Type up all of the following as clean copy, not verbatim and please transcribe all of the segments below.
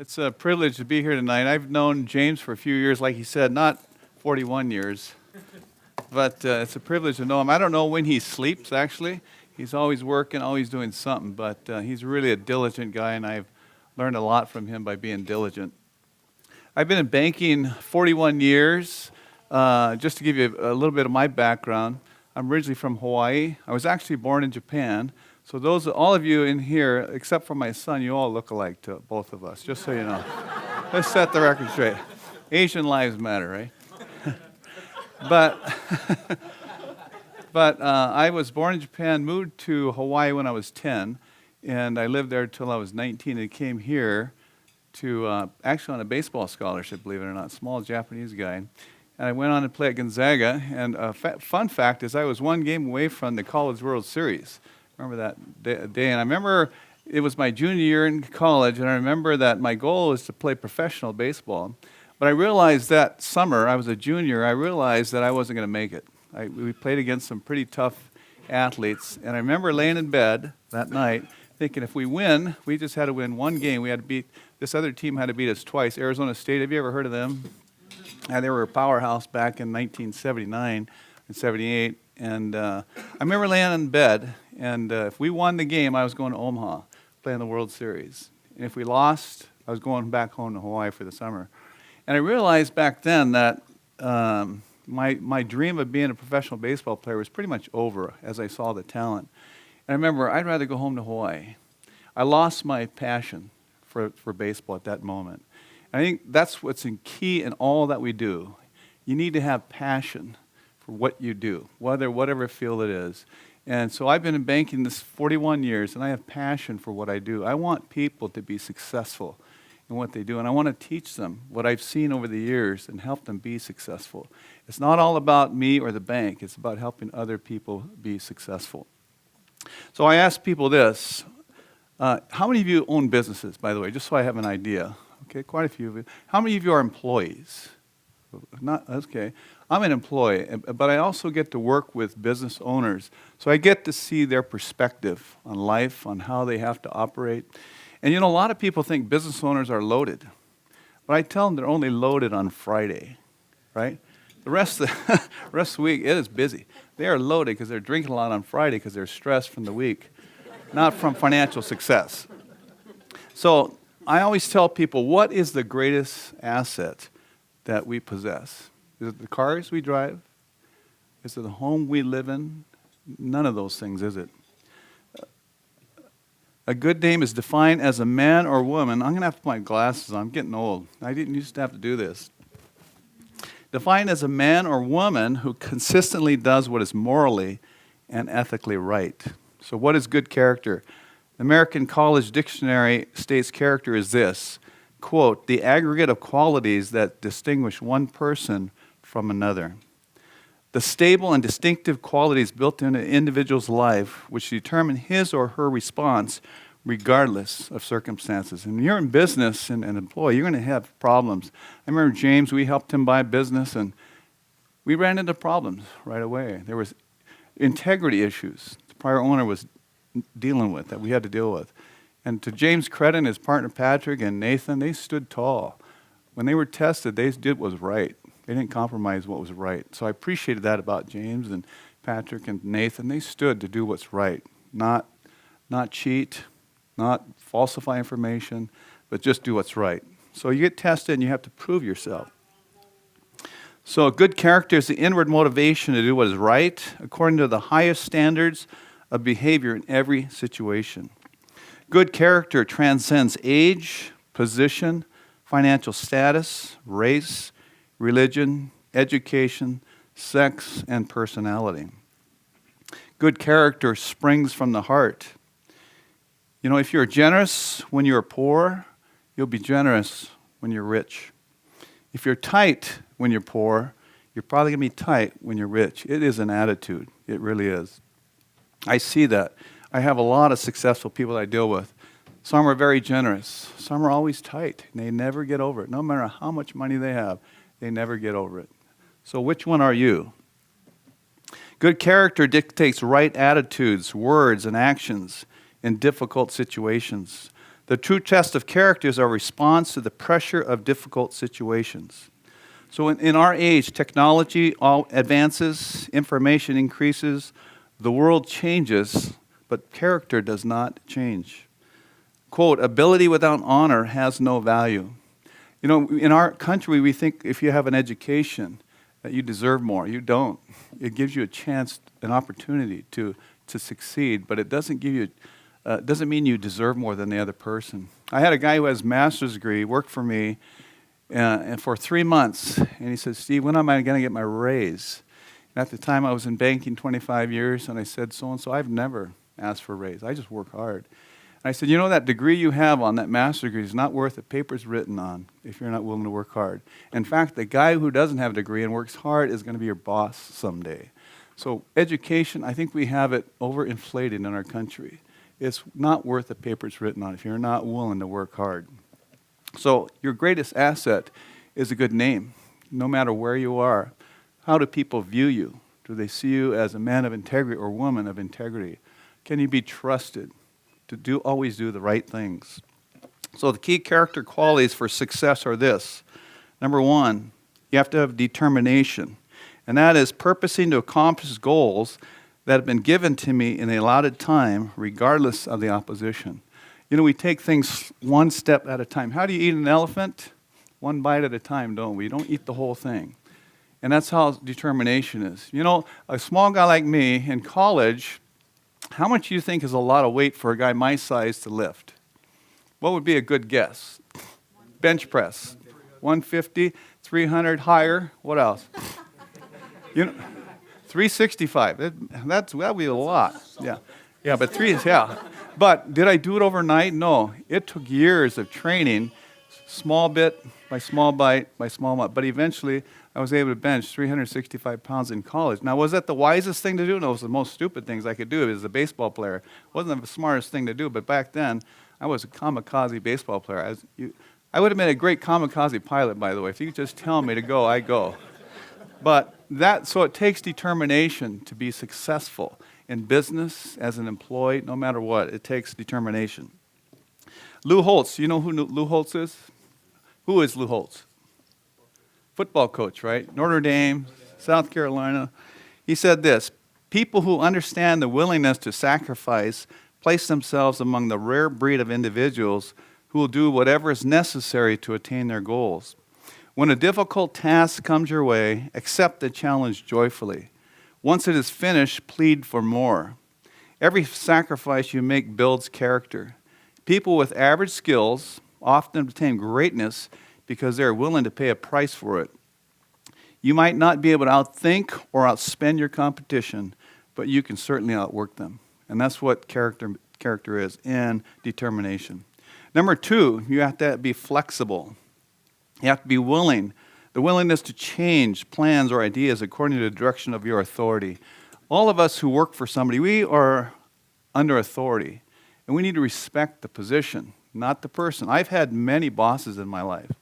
It's a privilege to be here tonight. I've known James for a few years, like he said, not 41 years, but it's a privilege to know him. I don't know when he sleeps, actually. He's always working, always doing something, but he's really a diligent guy, and I've learned a lot from him by being diligent. I've been in banking 41 years. Just to give you a little bit of my background, I'm originally from Hawaii. I was actually born in Japan. So all of you in here, except for my son, you all look alike to both of us, just so you know. Let's set the record straight. Asian lives matter, right? But I was born in Japan, moved to Hawaii when I was 10, and I lived there until I was 19 and came here to, actually on a baseball scholarship, believe it or not, small Japanese guy. And I went on to play at Gonzaga, and a fun fact is I was one game away from the College World Series. Remember that day, and I remember it was my junior year in college, and I remember that my goal was to play professional baseball. But I realized that summer, I was a junior, I realized that I wasn't going to make it. We played against some pretty tough athletes, and I remember laying in bed that night thinking if we win, we just had to win one game. We had to beat, this other team had to beat us twice. Arizona State, have you ever heard of them? They were a powerhouse back in 1979 and 78. And I remember laying in bed, and if we won the game, I was going to Omaha, playing the World Series. And if we lost, I was going back home to Hawaii for the summer. And I realized back then that my dream of being a professional baseball player was pretty much over as I saw the talent. And I remember I'd rather go home to Hawaii. I lost my passion for baseball at that moment. And I think that's what's key in all that we do. You need to have passion for what you do, whatever field it is. And so I've been in banking this 41 years, and I have passion for what I do. I want people to be successful in what they do, and I want to teach them what I've seen over the years and help them be successful. It's not all about me or the bank. It's about helping other people be successful. So I ask people this. How many of you own businesses, by the way, just so I have an idea? Okay, quite a few of you. How many of you are employees? Okay. I'm an employee, but I also get to work with business owners. So I get to see their perspective on life, on how they have to operate. And you know, a lot of people think business owners are loaded. But I tell them they're only loaded on Friday, right? The rest of the week, it is busy. They are loaded because they're drinking a lot on Friday because they're stressed from the week, not from financial success. So I always tell people, what is the greatest asset that we possess? Is it the cars we drive? Is it the home we live in? None of those things, is it? A good name is defined as a man or woman. I'm going to have to put my glasses on. I'm getting old. I didn't used to have to do this. Defined as a man or woman who consistently does what is morally and ethically right. So what is good character? The American College Dictionary states character is this, quote, the aggregate of qualities that distinguish one person from another. The stable and distinctive qualities built into an individual's life which determine his or her response regardless of circumstances. And when you're in business and an employee, you're going to have problems. I remember James, we helped him buy a business, and we ran into problems right away. There was integrity issues the prior owner was dealing with that we had to deal with. And to James' credit and his partner Patrick and Nathan, they stood tall. When they were tested, they did what was right. They didn't compromise what was right. So I appreciated that about James and Patrick and Nathan. They stood to do what's right, not cheat, not falsify information, but just do what's right. So you get tested and you have to prove yourself. So good character is the inward motivation to do what is right according to the highest standards of behavior in every situation. Good character transcends age, position, financial status, race, religion, education, sex, and personality. Good character springs from the heart. You know, if you're generous when you're poor, you'll be generous when you're rich. If you're tight when you're poor, you're probably going to be tight when you're rich. It is an attitude. It really is. I see that. I have a lot of successful people I deal with. Some are very generous. Some are always tight, and they never get over it. No matter how much money they have, they never get over it. So which one are you? Good character dictates right attitudes, words, and actions in difficult situations. The true test of character is our response to the pressure of difficult situations. So in our age, technology all advances, information increases, the world changes, but character does not change. Quote, ability without honor has no value. You know, in our country, we think if you have an education that you deserve more. You don't. It gives you a chance, an opportunity to succeed, but it doesn't give you, doesn't mean you deserve more than the other person. I had a guy who has a master's degree, worked for me, and for 3 months, and he said, Steve, when am I going to get my raise? And at the time, I was in banking 25 years, and I said, so-and-so, I've never asked for a raise. I just work hard. And I said, you know, that degree you have on that master's degree is not worth the paper's written on if you're not willing to work hard. In fact, the guy who doesn't have a degree and works hard is going to be your boss someday. So education, I think we have it overinflated in our country. It's not worth the paper's written on if you're not willing to work hard. So your greatest asset is a good name, no matter where you are. How do people view you? Do they see you as a man of integrity or woman of integrity? Can you be trusted to always do the right things? So the key character qualities for success are this. Number one, you have to have determination. And that is purposing to accomplish goals that have been given to me in the allotted time, regardless of the opposition. You know, we take things one step at a time. How do you eat an elephant? One bite at a time, don't we? You don't eat the whole thing. And that's how determination is. You know, a small guy like me in college, how much do you think is a lot of weight for a guy my size to lift? What would be a good guess? Bench press. 150, 300, higher. What else? You know, 365. That would be a lot. Yeah, but But did I do it overnight? No. It took years of training, small bit by small bite by small bite. But eventually, I was able to bench 365 pounds in college. Now, was that the wisest thing to do? No, it was the most stupid things I could do as a baseball player. It wasn't the smartest thing to do, but back then, I was a kamikaze baseball player. I would have been a great kamikaze pilot, by the way. If you could just tell me to go, I go. But so it takes determination to be successful in business, as an employee, no matter what. It takes determination. Lou Holtz, you know who Lou Holtz is? Who is Lou Holtz? Football coach, right? Notre Dame, South Carolina. He said this, people who understand the willingness to sacrifice place themselves among the rare breed of individuals who will do whatever is necessary to attain their goals. When a difficult task comes your way, accept the challenge joyfully. Once it is finished, plead for more. Every sacrifice you make builds character. People with average skills often obtain greatness because they are willing to pay a price for it. You might not be able to outthink or outspend your competition, but you can certainly outwork them. And that's what character is, and determination. Number two, you have to be flexible. You have to be willing. The willingness to change plans or ideas according to the direction of your authority. All of us who work for somebody, we are under authority, and we need to respect the position, not the person. I've had many bosses in my life,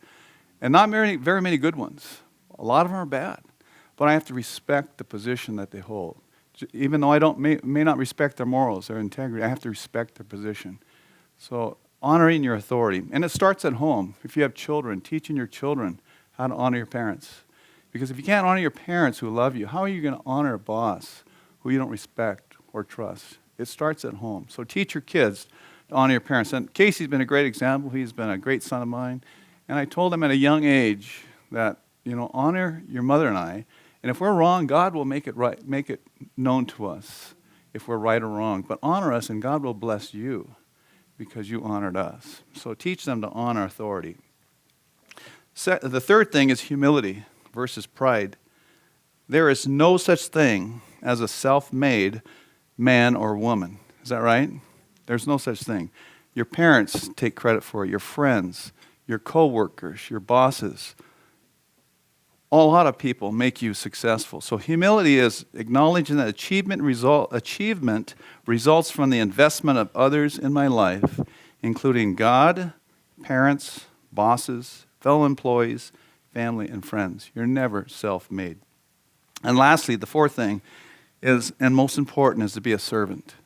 and not very many good ones. A lot of them are bad, but I have to respect the position that they hold. Even though I may not respect their morals, their integrity, I have to respect their position. So honoring your authority, and it starts at home. If you have children, teaching your children how to honor your parents. Because if you can't honor your parents who love you, how are you going to honor a boss who you don't respect or trust? It starts at home. So teach your kids to honor your parents. And Casey's been a great example. He's been a great son of mine. And I told him at a young age that, honor your mother and I. And if we're wrong, God will make it right, make it known to us if we're right or wrong. But honor us, and God will bless you because you honored us. So teach them to honor authority. The third thing is humility versus pride. There is no such thing as a self-made man or woman. Is that right? There's no such thing. Your parents take credit for it, your friends, your co-workers, your bosses. A lot of people make you successful. So humility is acknowledging that achievement results from the investment of others in my life, including God, parents, bosses, fellow employees, family, and friends. You're never self-made. And lastly, the fourth thing is, and most important, is to be a servant.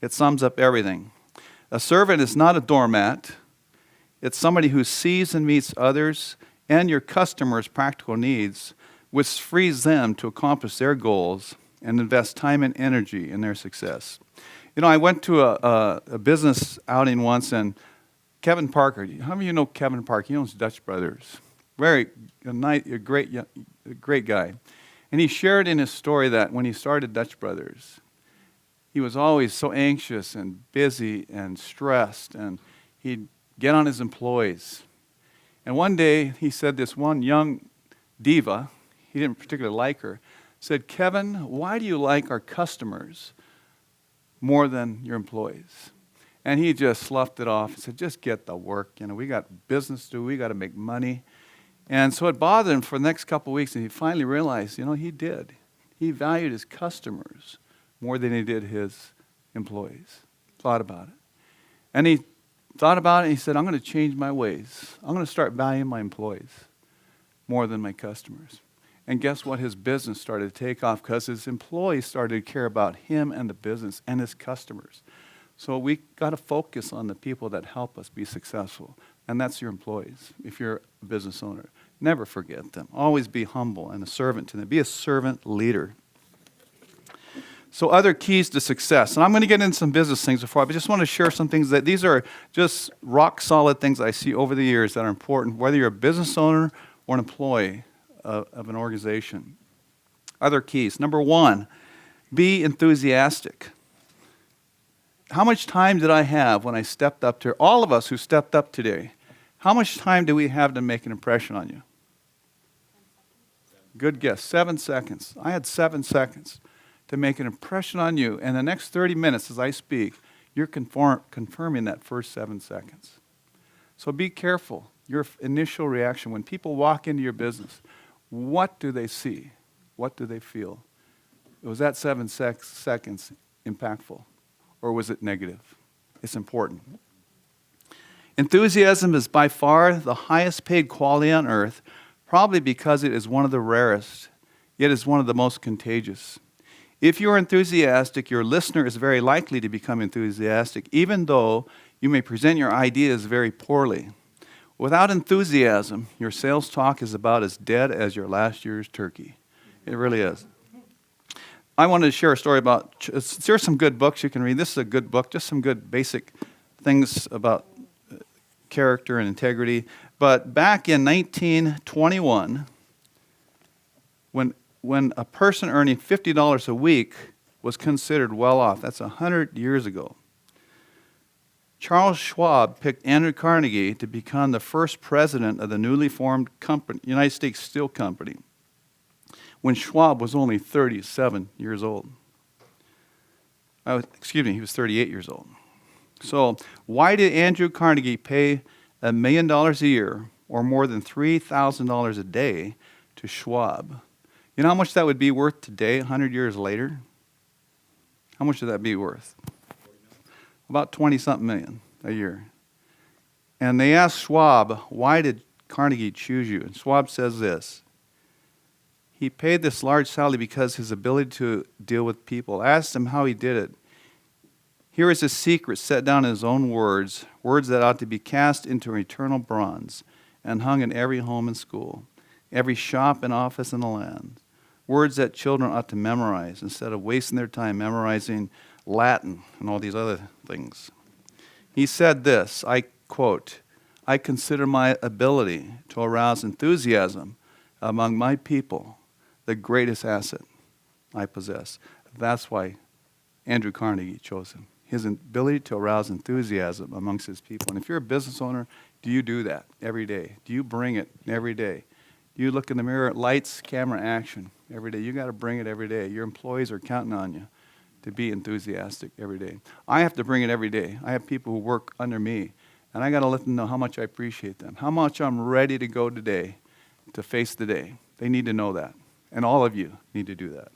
It sums up everything. A servant is not a doormat. It's somebody who sees and meets others and your customers' practical needs, which frees them to accomplish their goals and invest time and energy in their success. You know, I went to a business outing once, and Kevin Parker, how many of you know Kevin Parker? He owns Dutch Brothers. A great guy. And he shared in his story that when he started Dutch Brothers, he was always so anxious and busy and stressed, and he'd get on his employees. And one day, he said this one young diva, he didn't particularly like her, said, "Kevin, why do you like our customers more than your employees?" And he just sloughed it off and said, "Just get the work. You know, we got business to do. We got to make money." And so it bothered him for the next couple of weeks, and he finally realized, you know, he did. He valued his customers more than he did his employees. Thought about it. And he thought about it, and he said, "I'm going to change my ways. I'm going to start valuing my employees more than my customers." And guess what? His business started to take off because his employees started to care about him and the business and his customers. So we got to focus on the people that help us be successful, and that's your employees. If you're a business owner, never forget them. Always be humble and a servant to them. Be a servant leader. So other keys to success. And I'm going to get into some business things before, but I just want to share some things that these are just rock solid things I see over the years that are important, whether you're a business owner or an employee of an organization. Other keys. Number one, be enthusiastic. How much time did I have when I stepped up to, all of us who stepped up today, how much time do we have to make an impression on you? Good guess, 7 seconds. I had 7 seconds to make an impression on you. And the next 30 minutes as I speak, you're confirming that first 7 seconds. So be careful. Your initial reaction, when people walk into your business, what do they see? What do they feel? Was that 7 seconds impactful? Or was it negative? It's important. Enthusiasm is by far the highest paid quality on earth, probably because it is one of the rarest, yet is one of the most contagious. If you are enthusiastic, your listener is very likely to become enthusiastic, even though you may present your ideas very poorly. Without enthusiasm, your sales talk is about as dead as your last year's turkey. It really is. I wanted to share a story about, there's some good books you can read. This is a good book, just some good basic things about character and integrity. But back in 1921, when a person earning $50 a week was considered well off, that's 100 years ago, Charles Schwab picked Andrew Carnegie to become the first president of the newly formed United States Steel Company when Schwab was only 37 years old. He was 38 years old. So why did Andrew Carnegie pay $1 million a year, or more than $3,000 a day, to Schwab? You know how much that would be worth today, 100 years later? How much would that be worth? About 20-something million a year. And they asked Schwab, why did Carnegie choose you? And Schwab says this: he paid this large salary because his ability to deal with people. I asked him how he did it. Here is a secret set down in his own words, words that ought to be cast into eternal bronze and hung in every home and school, every shop and office in the land. Words that children ought to memorize instead of wasting their time memorizing Latin and all these other things. He said this, I quote, "I consider my ability to arouse enthusiasm among my people the greatest asset I possess." That's why Andrew Carnegie chose him. His ability to arouse enthusiasm amongst his people. And if you're a business owner, do you do that every day? Do you bring it every day? Do you look in the mirror, lights, camera, action every day? You got to bring it every day. Your employees are counting on you to be enthusiastic every day. I have to bring it every day. I have people who work under me, and I got to let them know how much I appreciate them, how much I'm ready to go today to face the day. They need to know that, and all of you need to do that.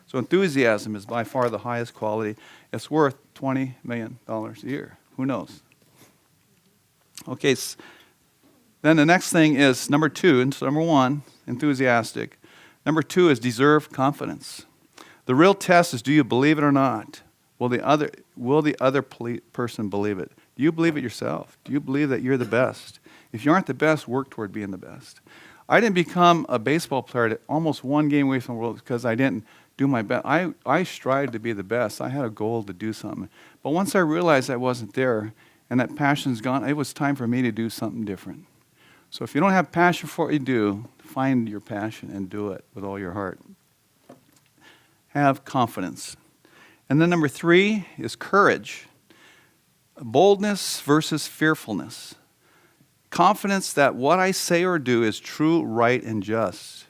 So enthusiasm is by far the highest quality. It's worth $20 million a year. Who knows? Okay, then the next thing is number two. And so number one, enthusiastic. Number two is deserve confidence. The real test is, do you believe it or not? Will the other person believe it? Do you believe it yourself? Do you believe that you're the best? If you aren't the best, work toward being the best. I didn't become a baseball player that almost one game away from the world because I didn't do my best. I strived to be the best. I had a goal to do something. But once I realized I wasn't there and that passion's gone, it was time for me to do something different. So if you don't have passion for what you do, find your passion and do it with all your heart. Have confidence. And then number 3 is courage. Boldness versus fearfulness. Confidence that what I say or do is true, right, and just.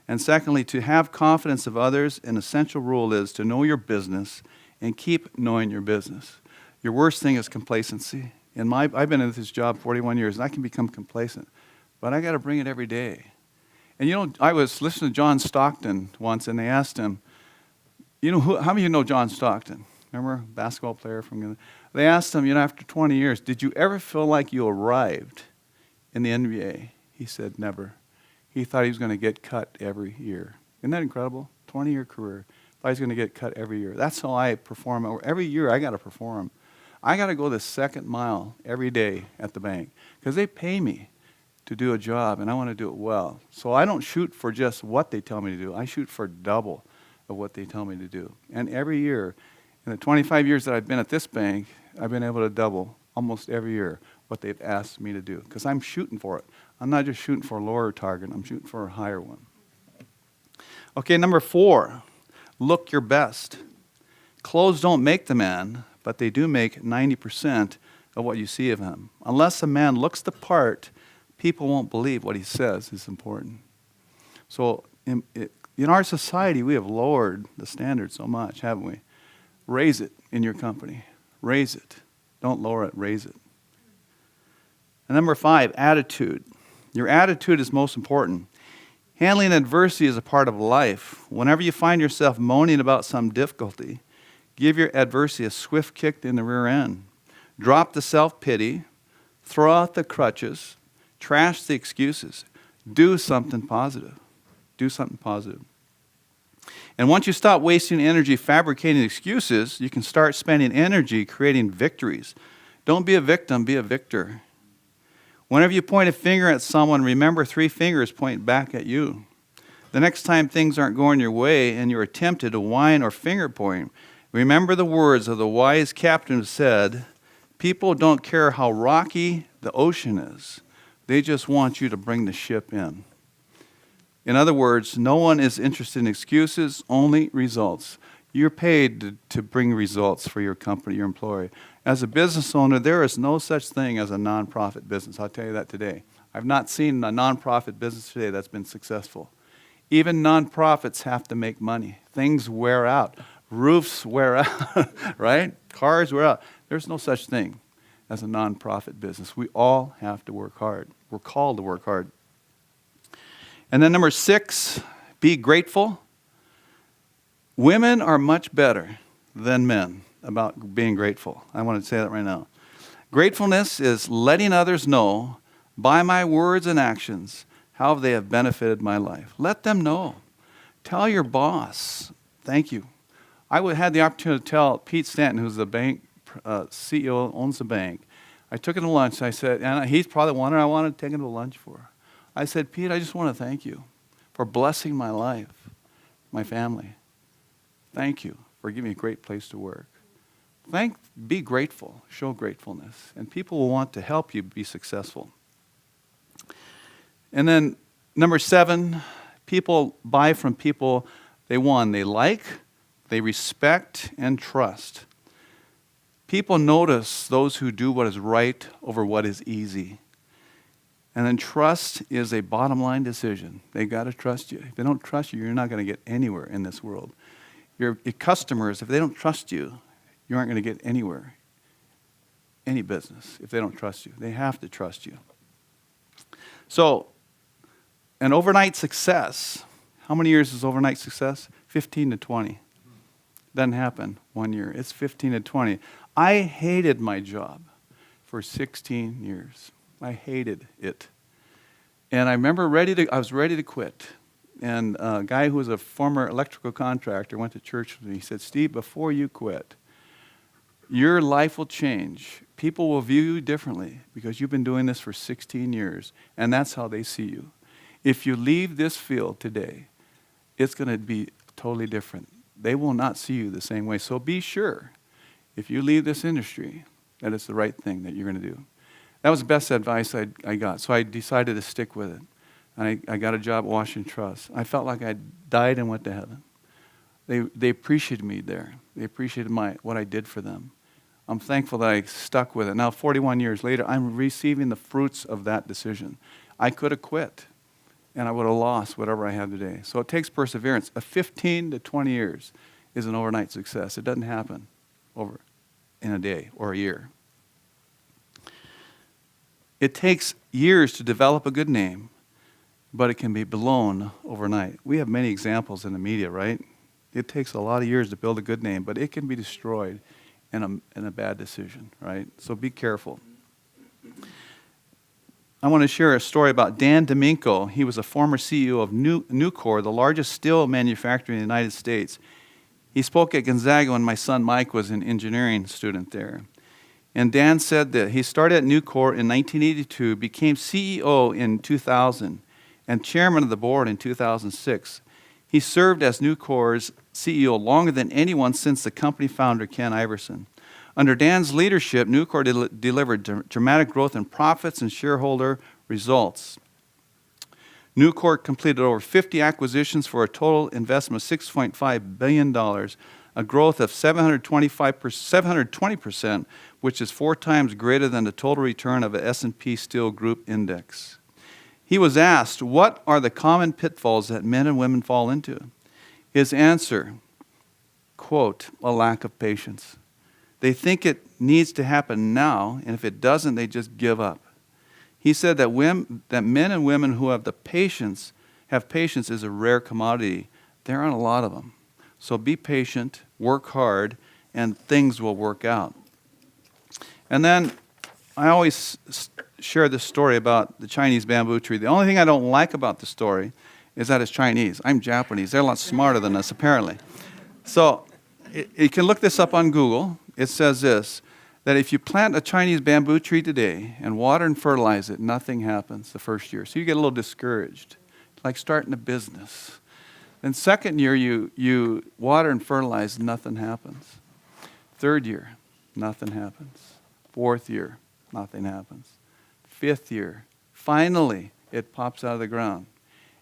And secondly, to have confidence of others, an essential rule is to know your business and keep knowing your business. Your worst thing is complacency. I've been in this job 41 years, and I can become complacent. But I got to bring it every day. And I was listening to John Stockton once, and they asked him, how many of you know John Stockton? Remember, basketball player from... They asked him, after 20 years, did you ever feel like you arrived in the NBA? He said, never. He thought he was going to get cut every year. Isn't that incredible? 20-year career. Thought he was going to get cut every year. That's how I perform. Every year I got to perform. I got to go the second mile every day at the bank because they pay me to do a job, and I want to do it well. So I don't shoot for just what they tell me to do. I shoot for double of what they tell me to do. And every year, in the 25 years that I've been at this bank, I've been able to double almost every year what they've asked me to do because I'm shooting for it. I'm not just shooting for a lower target. I'm shooting for a higher one. Okay, number 4, look your best. Clothes don't make the man, but they do make 90% of what you see of him. Unless a man looks the part, people won't believe what he says is important. So in our society, we have lowered the standard so much, haven't we? Raise it in your company. Raise it. Don't lower it, raise it. And number 5, attitude. Your attitude is most important. Handling adversity is a part of life. Whenever you find yourself moaning about some difficulty, give your adversity a swift kick in the rear end. Drop the self-pity. Throw out the crutches. Trash the excuses. Do something positive. Do something positive. And once you stop wasting energy fabricating excuses, you can start spending energy creating victories. Don't be a victim, be a victor. Whenever you point a finger at someone, remember 3 fingers point back at you. The next time things aren't going your way and you're tempted to whine or finger point, remember the words of the wise captain who said, people don't care how rocky the ocean is. They just want you to bring the ship in. In other words, no one is interested in excuses, only results. You're paid to bring results for your company, your employer. As a business owner, there is no such thing as a nonprofit business. I'll tell you that today. I've not seen a nonprofit business today that's been successful. Even nonprofits have to make money. Things wear out. Roofs wear out, right? Cars wear out. There's no such thing as a nonprofit business. We all have to work hard. We're called to work hard. And then number 6, be grateful. Women are much better than men about being grateful. I want to say that right now. Gratefulness is letting others know by my words and actions how they have benefited my life. Let them know. Tell your boss, thank you. I had the opportunity to tell Pete Stanton, who's the bank CEO, owns the bank. I took him to lunch. I said, and he's probably the one I wanted to take him to lunch for. I said, Pete, I just want to thank you for blessing my life, my family. Thank you for giving me a great place to work. Be grateful. Show gratefulness. And people will want to help you be successful. And then number 7, people buy from people they like, they respect, and trust. People notice those who do what is right over what is easy. And then trust is a bottom line decision. They got to trust you. If they don't trust you, you're not going to get anywhere in this world. Your customers, if they don't trust you, you aren't going to get anywhere, any business, if they don't trust you. They have to trust you. So, an overnight success, how many years is overnight success? 15 to 20. Doesn't happen 1 year. It's 15 to 20. I hated my job for 16 years. I hated it. And I remember I was ready to quit. And a guy who was a former electrical contractor went to church with me. He said, Steve, before you quit, Your life will change. People will view you differently because you've been doing this for 16 years, and that's how they see you. If you leave this field today, it's going to be totally different. They will not see you the same way. So be sure, if you leave this industry, that it's the right thing that you're going to do. That was the best advice I got, so I decided to stick with it. And I got a job at Washington Trust. I felt like I died and went to heaven. They appreciated me there. They appreciated what I did for them. I'm thankful that I stuck with it. Now, 41 years later, I'm receiving the fruits of that decision. I could have quit, and I would have lost whatever I have today. So it takes perseverance. 15 to 20 years is an overnight success. It doesn't happen over in a day or a year. It takes years to develop a good name, but it can be blown overnight. We have many examples in the media, right? It takes a lot of years to build a good name, but it can be destroyed in a bad decision, right? So be careful. I want to share a story about Dan Dominco. He was a former CEO of Nucor, the largest steel manufacturer in the United States. He spoke at Gonzaga when my son Mike was an engineering student there. And Dan said that he started at Nucor in 1982, became CEO in 2000, and chairman of the board in 2006. He served as Nucor's CEO longer than anyone since the company founder, Ken Iverson. Under Dan's leadership, Nucor delivered dramatic growth in profits and shareholder results. Nucor completed over 50 acquisitions for a total investment of $6.5 billion, a growth of 720%, which is 4 times greater than the total return of the S&P Steel Group Index. He was asked, what are the common pitfalls that men and women fall into? His answer, quote, a lack of patience. They think it needs to happen now, and if it doesn't, they just give up. He said that men and women who have patience is a rare commodity. There aren't a lot of them. So be patient, work hard, and things will work out. And then I always share this story about the Chinese bamboo tree. The only thing I don't like about the story is that it's Chinese. I'm Japanese. They're a lot smarter than us, apparently. So you can look this up on Google. It says this, that if you plant a Chinese bamboo tree today and water and fertilize it, nothing happens the first year. So you get a little discouraged, like starting a business. Then second year, you water and fertilize, nothing happens. Third year, nothing happens. Fourth year, nothing happens. Fifth year, finally, it pops out of the ground.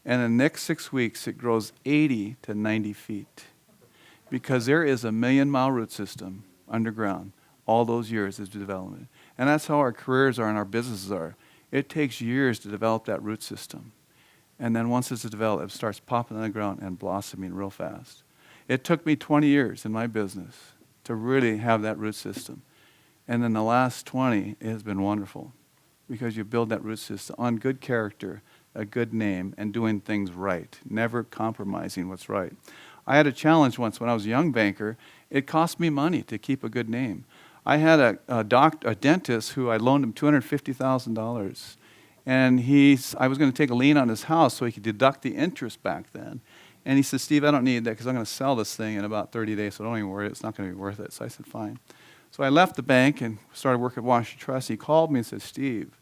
And in the next 6 weeks, it grows 80 to 90 feet. Because there is a 1,000,000-mile root system underground all those years of development. And that's how our careers are and our businesses are. It takes years to develop that root system. And then once it's developed, it starts popping on the ground and blossoming real fast. It took me 20 years in my business to really have that root system. And then the last 20, it has been wonderful because you build that root system on good character, a good name, and doing things right, never compromising what's right. I had a challenge once when I was a young banker. It cost me money to keep a good name. I had a dentist who I loaned him $250,000. And I was going to take a lien on his house so he could deduct the interest back then. And he said, Steve, I don't need that because I'm going to sell this thing in about 30 days, so don't even worry, it's not going to be worth it. So I said, fine. So I left the bank and started working at Washington Trust. He called me and said, Steve,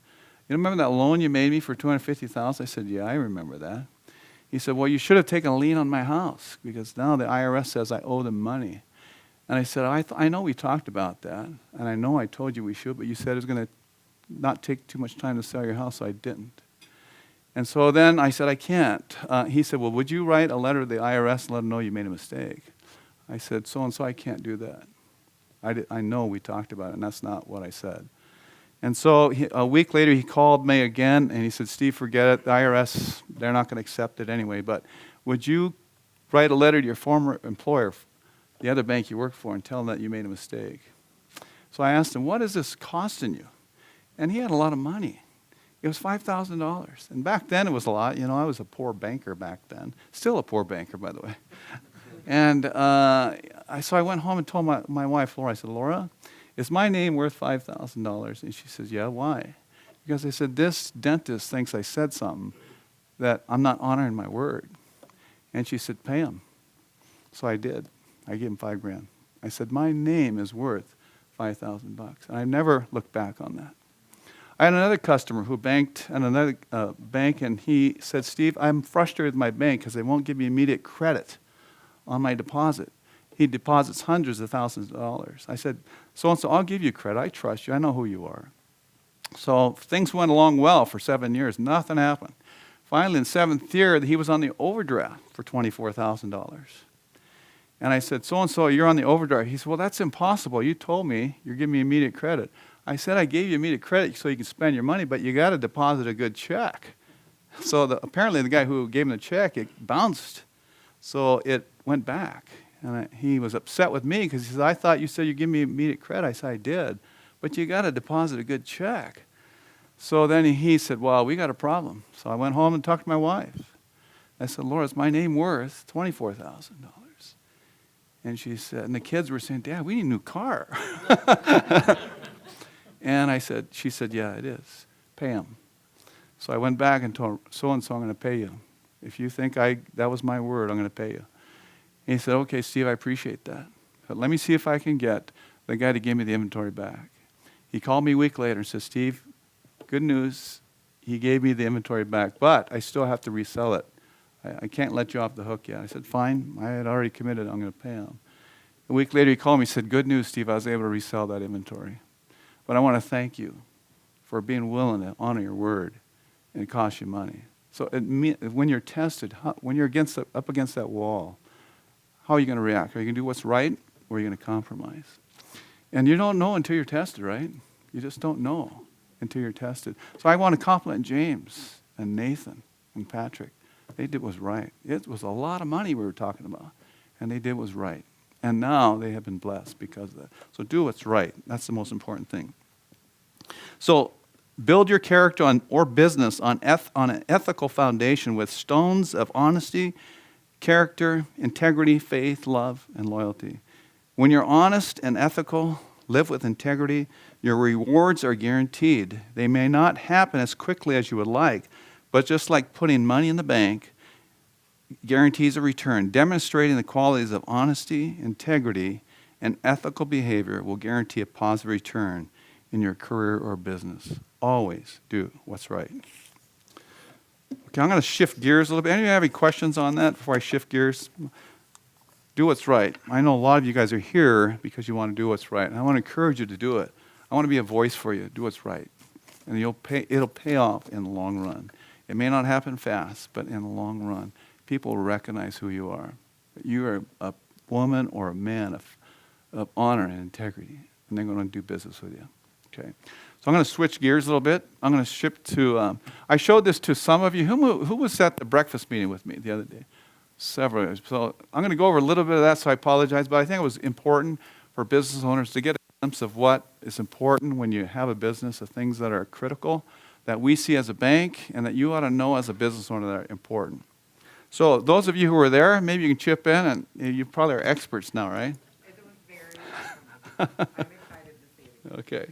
you remember that loan you made me for $250,000? I said, yeah, I remember that. He said, well, you should have taken a lien on my house because now the IRS says I owe them money. And I said, I know we talked about that, and I know I told you we should, but you said it was going to not take too much time to sell your house, so I didn't. And so then I said, I can't. He said, well, would you write a letter to the IRS and let them know you made a mistake? I said, so-and-so, I can't do that. I know we talked about it, and that's not what I said. And so a week later, he called me again, and he said, Steve, forget it. The IRS, they're not going to accept it anyway, but would you write a letter to your former employer, the other bank you worked for, and tell them that you made a mistake? So I asked him, what is this costing you? And he had a lot of money. It was $5,000. And back then it was a lot. You know, I was a poor banker back then. Still a poor banker, by the way. And so I went home and told my wife, Laura, I said, Laura, is my name worth $5,000? And she says, yeah, why? Because I said, this dentist thinks I said something that I'm not honoring my word. And she said, pay him. So I did. I gave him $5,000. I said, my name is worth $5,000. And I've never looked back on that. I had another customer who banked at another bank, and he said, Steve, I'm frustrated with my bank because they won't give me immediate credit on my deposit. He deposits hundreds of thousands of dollars. I said, so-and-so, I'll give you credit. I trust you. I know who you are. So things went along well for 7 years. Nothing happened. Finally, in 7th year, he was on the overdraft for $24,000. And I said, so-and-so, you're on the overdraft. He said, well, that's impossible. You told me you're giving me immediate credit. I said, I gave you immediate credit so you can spend your money, but you got to deposit a good check. So apparently the guy who gave him the check, it bounced. So it went back. And he was upset with me because he said, I thought you said you give me immediate credit. I said, I did. But you got to deposit a good check. So then he said, well, we got a problem. So I went home and talked to my wife. I said, Laura, is my name worth $24,000? And she said, and the kids were saying, Dad, we need a new car. And she said, yeah, it is. Pay him. So I went back and told so-and-so, I'm going to pay you. If you think that was my word, I'm going to pay you. And he said, okay, Steve, I appreciate that. But let me see if I can get the guy to give me the inventory back. He called me a week later and said, Steve, good news. He gave me the inventory back, but I still have to resell it. I can't let you off the hook yet. I said, fine. I had already committed. I'm going to pay him. A week later, he called me and said, good news, Steve. I was able to resell that inventory. But I want to thank you for being willing to honor your word, and it costs you money. So when you're tested, when you're up against that wall, how are you going to react? Are you going to do what's right, or are you going to compromise? And you don't know until you're tested, right? You just don't know until you're tested. So I want to compliment James and Nathan and Patrick. They did what's right. It was a lot of money we were talking about, and they did what's right. And now they have been blessed because of that. So do what's right. That's the most important thing. So build your character or business on an ethical foundation with stones of honesty, character, integrity, faith, love, and loyalty. When you're honest and ethical, live with integrity, your rewards are guaranteed. They may not happen as quickly as you would like, but just like putting money in the bank, guarantees a return. Demonstrating the qualities of honesty, integrity, and ethical behavior will guarantee a positive return in your career or business. Always do what's right. Okay, I'm going to shift gears a little bit. Anybody have any questions on that before I shift gears? Do what's right. I know a lot of you guys are here because you want to do what's right, and I want to encourage you to do it. I want to be a voice for you. Do what's right, and it'll pay off in the long run. It may not happen fast, but in the long run, people will recognize who you are. You are a woman or a man of honor and integrity, and they're going to do business with you. Okay, so I'm going to switch gears a little bit. I'm going to shift to. I showed this to some of you. Who was at the breakfast meeting with me the other day? Several. So I'm going to go over a little bit of that. So I apologize, but I think it was important for business owners to get a glimpse of what is important when you have a business, of things that are critical that we see as a bank, and that you ought to know as a business owner that are important. So those of you who were there, maybe you can chip in, and you probably are experts now, right? It was very I'm excited to see it. Okay.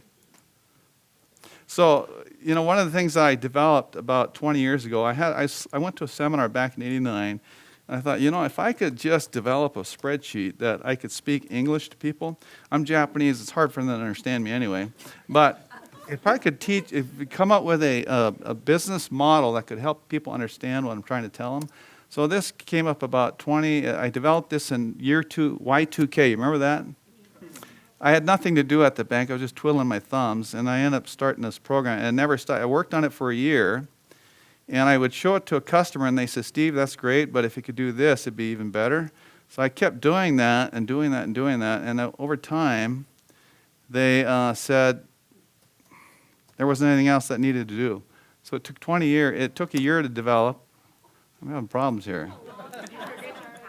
So, one of the things I developed about 20 years ago, I went to a seminar back in '89, and I thought, if I could just develop a spreadsheet that I could speak English to people. I'm Japanese, it's hard for them to understand me anyway, but if I could come up with a business model that could help people understand what I'm trying to tell them. So this came up about I developed this in year 2, Y2K, you remember that? I had nothing to do at the bank, I was just twiddling my thumbs, and I ended up starting this program, and never started. I worked on it for a year, and I would show it to a customer, and they said, Steve, that's great, but if you could do this, it'd be even better. So I kept doing that, and doing that, and doing that, and over time, they said there wasn't anything else that needed to do. So it took 20 years, it took a year to develop. I'm having problems here.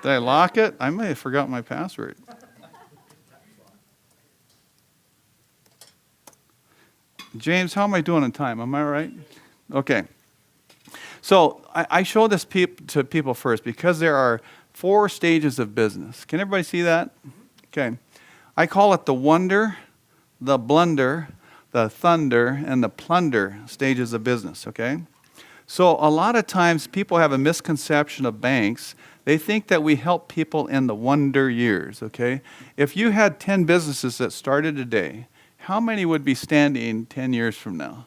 Did I lock it? I may have forgotten my password. James, how am I doing on time? Am I right? Okay. So I show this to people first because there are 4 stages of business. Can everybody see that? Okay. I call it the wonder, the blunder, the thunder, and the plunder stages of business, okay? So a lot of times people have a misconception of banks They think that we help people in the wonder years, okay? If you had 10 businesses that started today, how many would be standing 10 years from now?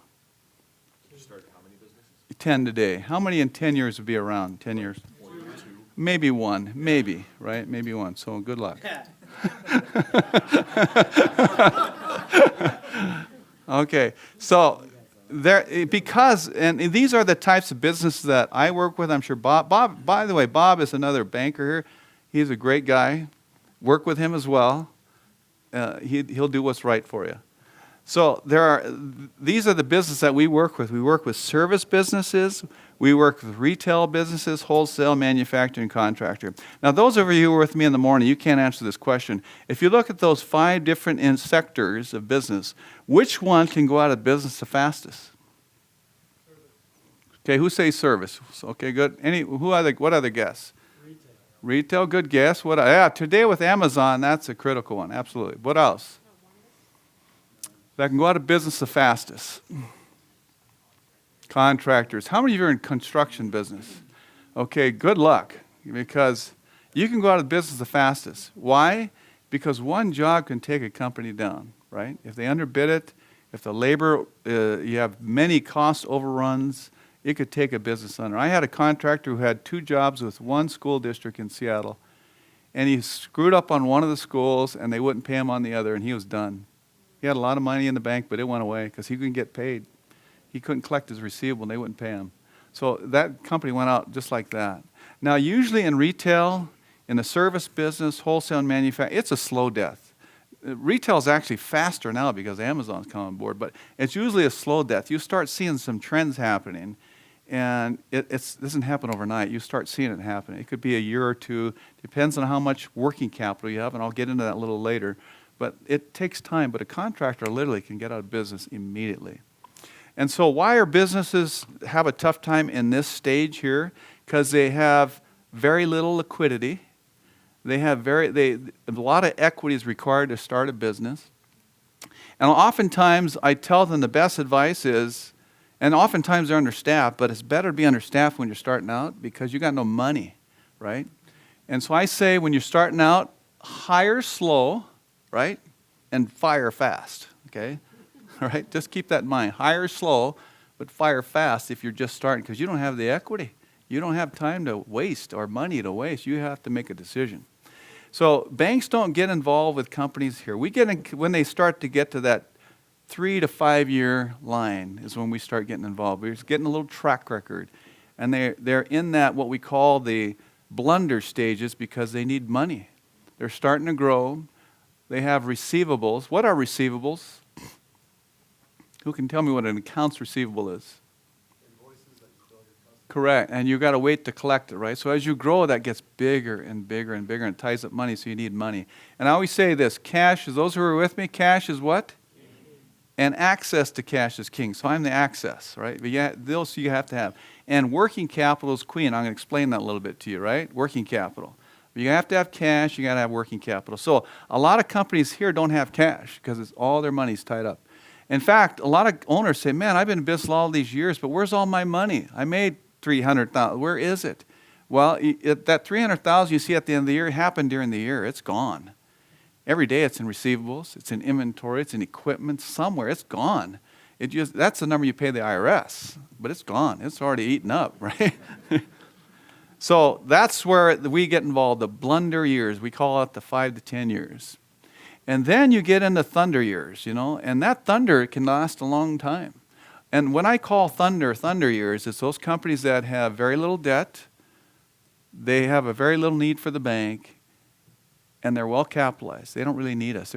You started how many businesses? 10 today. How many in 10 years would be around? 10 years? Maybe one. Maybe, right? Maybe one. So good luck. Okay. So and these are the types of businesses that I work with. I'm sure Bob, by the way, Bob is another banker here. He's a great guy. Work with him as well. He'll do what's right for you. So these are the businesses that we work with. We work with service businesses. We work with retail businesses, wholesale, manufacturing, contractor. Now, those of you who were with me in the morning, you can't answer this question. If you look at those 5 different sectors of business, which one can go out of business the fastest? Okay, who says service? Okay, good. What other guess? Retail, good guess. Today with Amazon, that's a critical one, absolutely. What else? That can go out of business the fastest. Contractors. How many of you are in construction business? Okay, good luck, because you can go out of business the fastest. Why? Because one job can take a company down, right? If they underbid it, if the labor, you have many cost overruns, it could take a business under. I had a contractor who had 2 jobs with one school district in Seattle, and he screwed up on one of the schools, and they wouldn't pay him on the other, and he was done. He had a lot of money in the bank, but it went away because he couldn't get paid. He couldn't collect his receivable, and they wouldn't pay him. So that company went out just like that. Now, usually in retail, in the service business, wholesale and manufacturing, it's a slow death. Retail is actually faster now because Amazon's come on board, but it's usually a slow death. You start seeing some trends happening, and it doesn't happen overnight. You start seeing it happening. It could be a year or two. Depends on how much working capital you have, and I'll get into that a little later. But it takes time, but a contractor literally can get out of business immediately. And so why are businesses have a tough time in this stage here? Because they have very little liquidity. They have a lot of equity is required to start a business. And oftentimes I tell them the best advice is, and oftentimes they're understaffed, but it's better to be understaffed when you're starting out because you got no money, right? And so I say when you're starting out, hire slow, right? And fire fast, okay? All right, just keep that in mind. Hire slow, but fire fast if you're just starting because you don't have the equity. You don't have time to waste or money to waste. You have to make a decision. So banks don't get involved with companies here. When they start to get to that 3 to 5 year line is when we start getting involved. We're just getting a little track record. And they're in that what we call the blunder stages because they need money. They're starting to grow. They have receivables. What are receivables? Who can tell me what an accounts receivable is? Invoices that you bill your customers. Correct. And you've got to wait to collect it, right? So as you grow, that gets bigger and bigger and bigger and ties up money, so you need money. And I always say this, cash is, those who are with me, cash is what? And access to cash is king. So I'm the access, right? But those you have to have. And working capital is queen. I'm going to explain that a little bit to you, right? Working capital. You have to have cash, you got to have working capital. So a lot of companies here don't have cash because all their money's tied up. In fact, a lot of owners say, man, I've been in business all these years, but where's all my money? I made $300,000. Where is it? Well, that $300,000 you see at the end of the year happened during the year. It's gone. Every day it's in receivables, it's in inventory, it's in equipment, somewhere. It's gone. That's the number you pay the IRS, but it's gone. It's already eaten up, right? So that's where we get involved, the blunder years. We call it the 5 to 10 years. And then you get into thunder years, and that thunder can last a long time. And when I call thunder years, it's those companies that have very little debt, they have a very little need for the bank, and they're well capitalized. They don't really need us.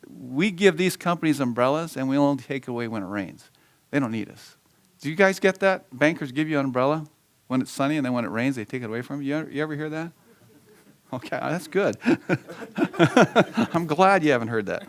We give these companies umbrellas, and we only take away when it rains. They don't need us. Do you guys get that? Bankers give you an umbrella when it's sunny, and then when it rains, they take it away from you. You ever hear that? Okay, that's good. I'm glad you haven't heard that.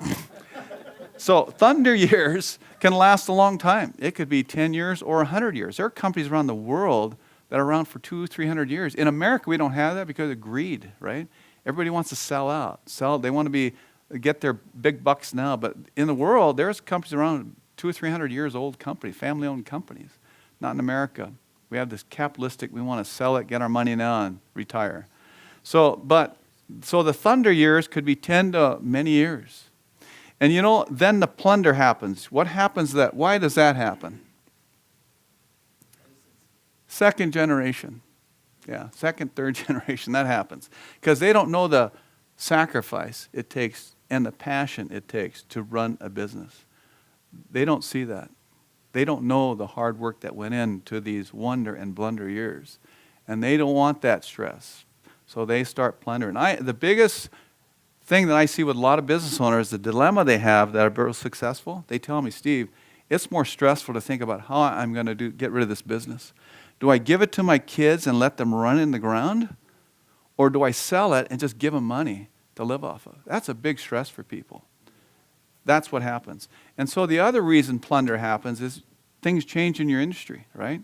So thunder years can last a long time. It could be 10 years or 100 years. There are companies around the world that are around for 200-300 years. In America, we don't have that because of greed, right? Everybody wants to sell out. They want to get their big bucks now. But in the world, there's companies around 200 or 300 years old companies, family-owned companies. Not in America. We have this capitalistic, we want to sell it, get our money now, and retire. So the thunder years could be 10 to many years. And then the plunder happens. What happens why does that happen? Second generation. Yeah, second, third generation, that happens. Because they don't know the sacrifice it takes and the passion it takes to run a business. They don't see that. They don't know the hard work that went into these wonder and blunder years. And they don't want that stress. So they start plundering. The biggest thing that I see with a lot of business owners, the dilemma they have that are very successful, they tell me, Steve, it's more stressful to think about how I'm going to get rid of this business. Do I give it to my kids and let them run in the ground? Or do I sell it and just give them money to live off of? That's a big stress for people. That's what happens. And so the other reason plunder happens is things change in your industry, right?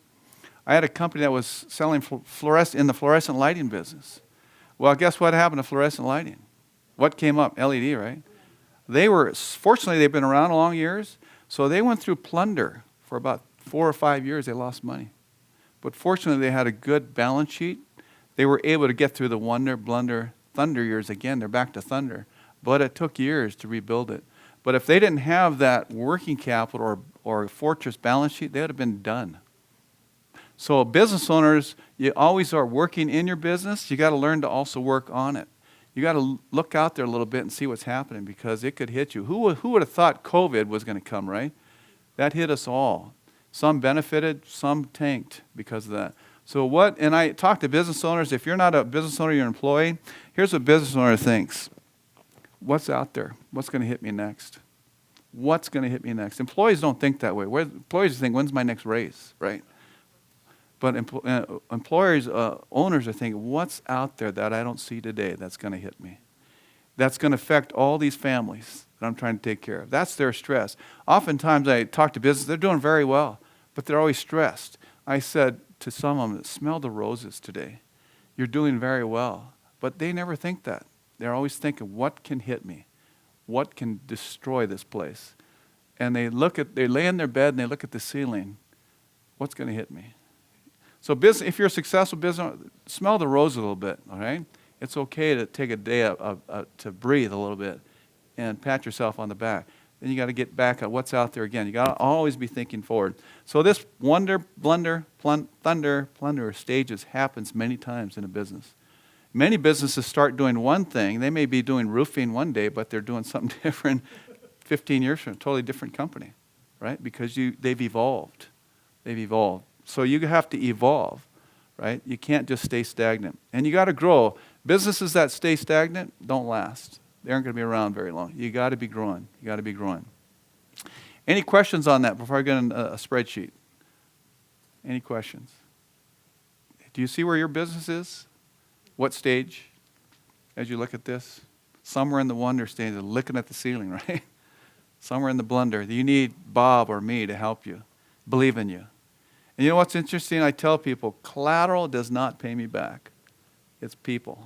I had a company that was selling in the fluorescent lighting business. Well, guess what happened to fluorescent lighting? What came up? LED, right? Fortunately, they've been around a long years, so they went through plunder for about 4 or 5 years. They lost money. But fortunately, they had a good balance sheet. They were able to get through the wonder, blunder, thunder years again. They're back to thunder. But it took years to rebuild it. But if they didn't have that working capital or fortress balance sheet, they would have been done. So business owners, you always are working in your business. You got to learn to also work on it. You got to look out there a little bit and see what's happening because it could hit you. Who would have thought COVID was going to come, right? That hit us all. Some benefited, some tanked because of that. So and I talk to business owners. If you're not a business owner, you're an employee, here's what business owner thinks. What's out there? What's going to hit me next? What's going to hit me next? Employees don't think that way. Employees think, when's my next raise, right? But employers, owners are thinking, what's out there that I don't see today that's going to hit me? That's going to affect all these families that I'm trying to take care of. That's their stress. Oftentimes I talk to business, they're doing very well, but they're always stressed. I said to some of them, smell the roses today. You're doing very well. But they never think that. They're always thinking, what can hit me? What can destroy this place? And they lay in their bed and they look at the ceiling. What's going to hit me? So if you're a successful business, smell the rose a little bit, all right? It's okay to take a day to breathe a little bit and pat yourself on the back. Then you got to get back at what's out there again. You got to always be thinking forward. So this wonder, blunder, thunder, plunder stages happens many times in a business. Many businesses start doing one thing. They may be doing roofing one day, but they're doing something different 15 years from a totally different company, right? Because they've evolved. They've evolved. So you have to evolve, right? You can't just stay stagnant. And you got to grow. Businesses that stay stagnant don't last. They aren't going to be around very long. You got to be growing. You got to be growing. Any questions on that before I get in a spreadsheet? Any questions? Do you see where your business is? What stage as you look at this? Somewhere in the wonder stage, looking at the ceiling, right? Somewhere in the blunder. You need Bob or me to help you, believe in you. And you know what's interesting? I tell people, collateral does not pay me back. It's people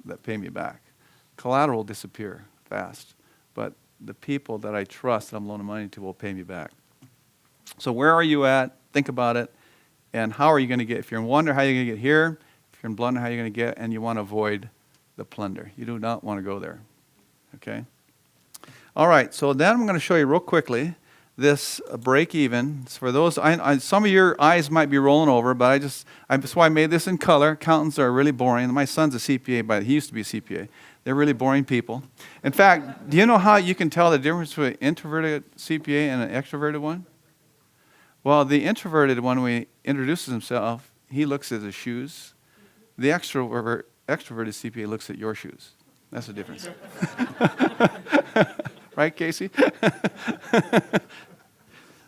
that pay me back. Collateral will disappear fast, but the people that I trust that I'm loaning money to will pay me back. So where are you at? Think about it. And how are you going to get, if you're in wonder, how are you going to get here? If you're in blunder, how are you going to get? And you want to avoid the plunder. You do not want to go there. Okay? All right, so then I'm going to show you real quickly this break even. For those, some of your eyes might be rolling over, but that's why I made this in color. Accountants are really boring. My son's a CPA, but he used to be a CPA. They're really boring people. In fact, do you know how you can tell the difference between an introverted CPA and an extroverted one? Well, the introverted one, when he introduces himself, he looks at his shoes. The extroverted CPA looks at your shoes. That's the difference. Right, Casey?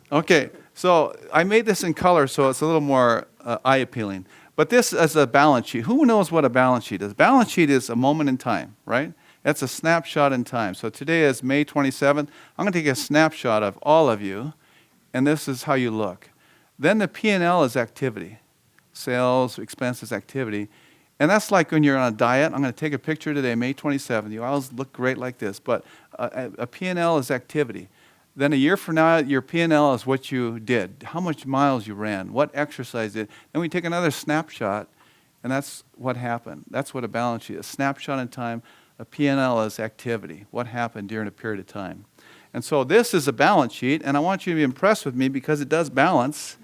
Okay, so I made this in color so it's a little more eye-appealing. But this is a balance sheet. Who knows what a balance sheet is? Balance sheet is a moment in time, right? That's a snapshot in time. So today is May 27th. I'm going to take a snapshot of all of you, and this is how you look. Then the P&L is activity. Sales, expenses, activity. And that's like when you're on a diet. I'm going to take a picture today, May 27th. You always look great like this. But a P&L is activity. Then a year from now, your P&L is what you did, how much miles you ran, what exercise you did. Then we take another snapshot, And that's what happened. That's what a balance sheet is. A snapshot in time. A P&L is activity. What happened during a period of time. And so this is a balance sheet, and I want you to be impressed with me because it does balance.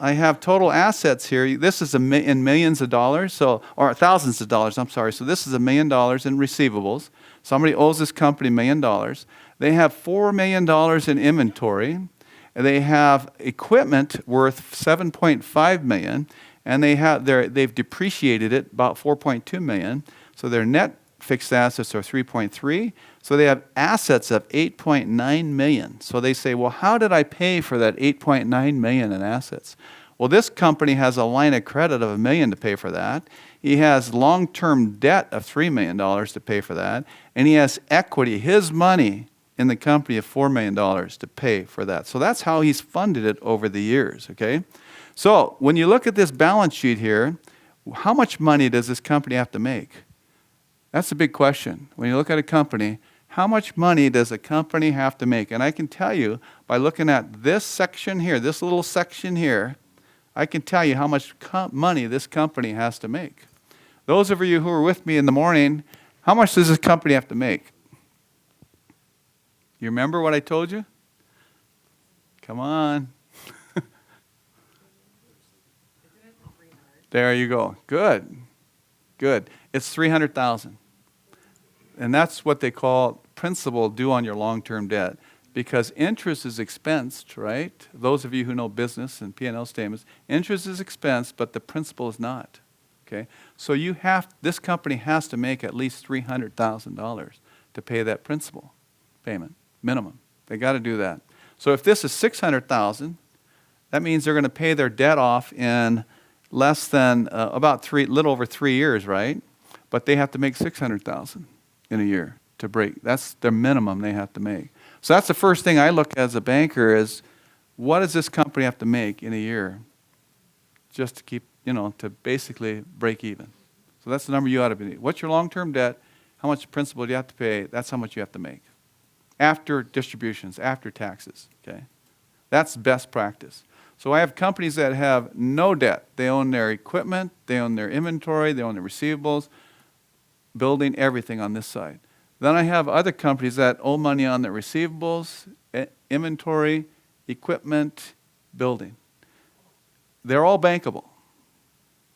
I have total assets here. This is in millions of dollars, or thousands of dollars, I'm sorry. So this is $1 million in receivables. Somebody owes this company $1 million. They have $4 million in inventory. They have equipment worth $7.5 million, and they've depreciated it about $4.2 million. So their net fixed assets are 3.3. So they have assets of 8.9 million. So they say, well, how did I pay for that 8.9 million in assets? Well, this company has a line of credit of $1 million to pay for that. He has long-term debt of $3 million to pay for that. And he has equity, his money in the company of $4 million to pay for that. So that's how he's funded it over the years, okay? So when you look at this balance sheet here, how much money does this company have to make? That's a big question. When you look at a company, how much money does a company have to make? And I can tell you by looking at this section here, this little section here, I can tell you how much money this company has to make. Those of you who were with me in the morning, how much does this company have to make? You remember what I told you? Come on. There you go. Good. Good. It's $300,000. And that's what they call principal due on your long-term debt. Because interest is expensed, right? Those of you who know business and P&L statements, interest is expensed, but the principal is not. Okay? So this company has to make at least $300,000 to pay that principal payment, minimum. They got to do that. So if this is $600,000, that means they're going to pay their debt off in less than little over 3 years, right? But they have to make $600,000 in a year to break. That's their minimum they have to make. So that's the first thing I look at as a banker is, what does this company have to make in a year just to keep, to basically break even? So that's the number you ought to be. What's your long-term debt? How much principal do you have to pay? That's how much you have to make. After distributions, after taxes, okay? That's best practice. So I have companies that have no debt. They own their equipment, they own their inventory, they own their receivables, building everything on this side. Then I have other companies that owe money on their receivables, inventory, equipment, building. They're all bankable.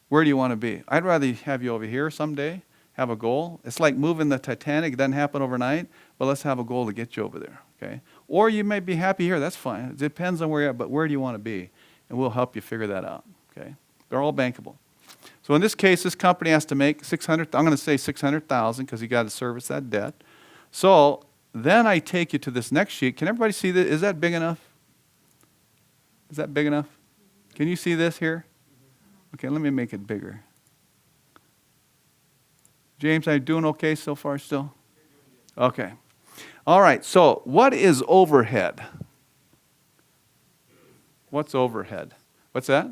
Where do you want to be? I'd rather have you over here someday, have a goal. It's like moving the Titanic. It doesn't happen overnight, but let's have a goal to get you over there, okay? Or you may be happy here. That's fine. It depends on where you're at, but where do you want to be? And we'll help you figure that out, okay? They're all bankable. So in this case, this company has to make I'm going to say $600,000 because you got to service that debt. So then I take you to this next sheet. Can everybody see this? Is that big enough? Is that big enough? Can you see this here? Okay, let me make it bigger. James, are you doing okay so far still? Okay. All right, so what is overhead? What's overhead? What's that?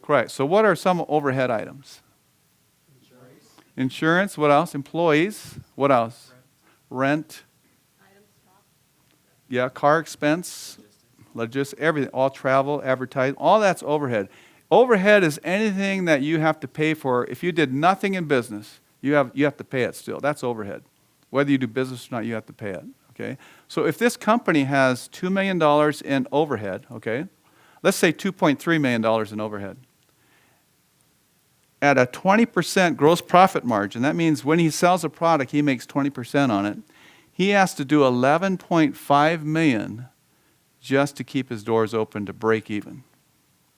Correct. So what are some overhead items? Insurance. What else? Employees. What else? Rent. Yeah, car expense. Logistics. Everything. All travel, advertising. All that's overhead. Overhead is anything that you have to pay for. If you did nothing in business, you have to pay it still. That's overhead. Whether you do business or not, you have to pay it. Okay. So if this company has $2 million in overhead, okay, let's say $2.3 million in overhead. At a 20% gross profit margin, that means when he sells a product, he makes 20% on it. He has to do $11.5 million just to keep his doors open to break even.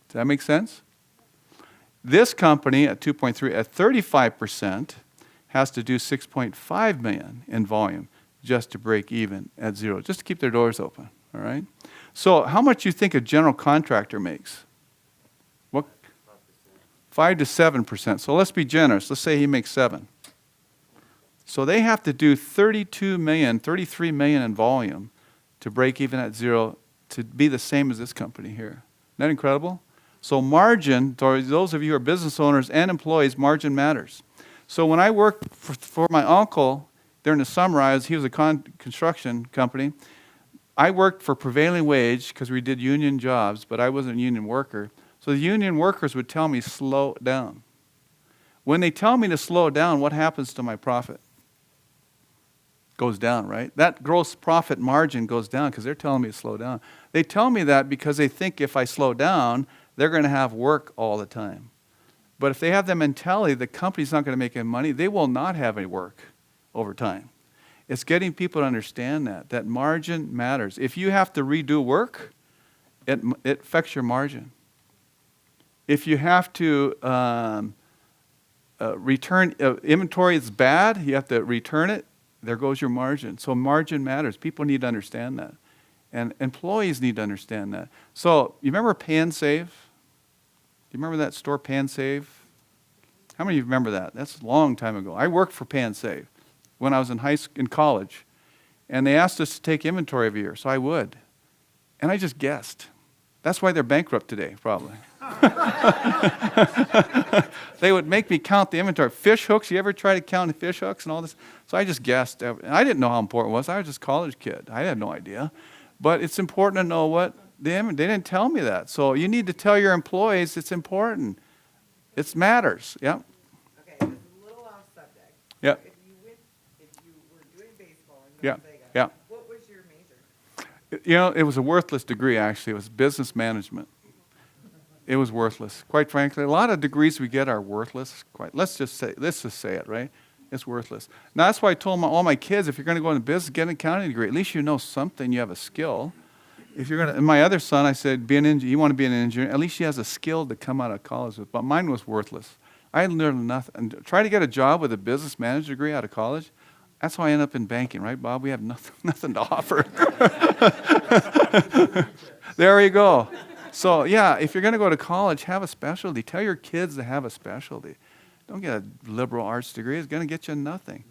Does that make sense? This company at 2.3, at 35%, has to do $6.5 million in volume just to break even at zero, just to keep their doors open. All right. So how much do you think a general contractor makes? 5 to 7%. So let's be generous. Let's say he makes 7. So they have to do 32 million, 33 million in volume to break even at zero to be the same as this company here. Isn't that incredible? So margin, for those of you who are business owners and employees, margin matters. So when I worked for my uncle during the summer, he was a construction company. I worked for prevailing wage because we did union jobs, but I wasn't a union worker. So the union workers would tell me, slow down. When they tell me to slow down, what happens to my profit? Goes down, right? That gross profit margin goes down because they're telling me to slow down. They tell me that because they think if I slow down, they're going to have work all the time. But if they have the mentality the company's not going to make any money, they will not have any work over time. It's getting people to understand that margin matters. If you have to redo work, it affects your margin. If you have to return inventory is bad, you have to return it, there goes your margin. So margin matters. People need to understand that. And employees need to understand that. So you remember Pay and Save? Do you remember that store, Pay and Save? How many of you remember that? That's a long time ago. I worked for Pay and Save when I was in college. And they asked us to take inventory every year, so I would. And I just guessed. That's why they're bankrupt today, probably. They would make me count the inventory. Fish hooks, you ever try to count the fish hooks and all this? So I just guessed. And I didn't know how important it was. I was just a college kid. I had no idea. But it's important to know what they didn't tell me that. So you need to tell your employees it's important. It matters. Yeah. Okay, this is a little off subject. Yeah. If you were doing baseball in Yeah. Gonzaga, Yeah. what was your major? You know, it was a worthless degree, actually. It was business management. It was worthless. Quite frankly, a lot of degrees we get are worthless. Let's just say it, right? It's worthless. Now, that's why I told all my kids, if you're going to go into business, get an accounting degree. At least you know something. You have a skill. If you're going to, and my other son, I said, be an engineer. You want to be an engineer? At least he has a skill to come out of college with. But mine was worthless. I learned nothing. And try to get a job with a business manager degree out of college. That's how I end up in banking, right, Bob? We have nothing to offer. There you go. So, yeah, if you're going to go to college, have a specialty. Tell your kids to have a specialty. Don't get a liberal arts degree. It's going to get you nothing.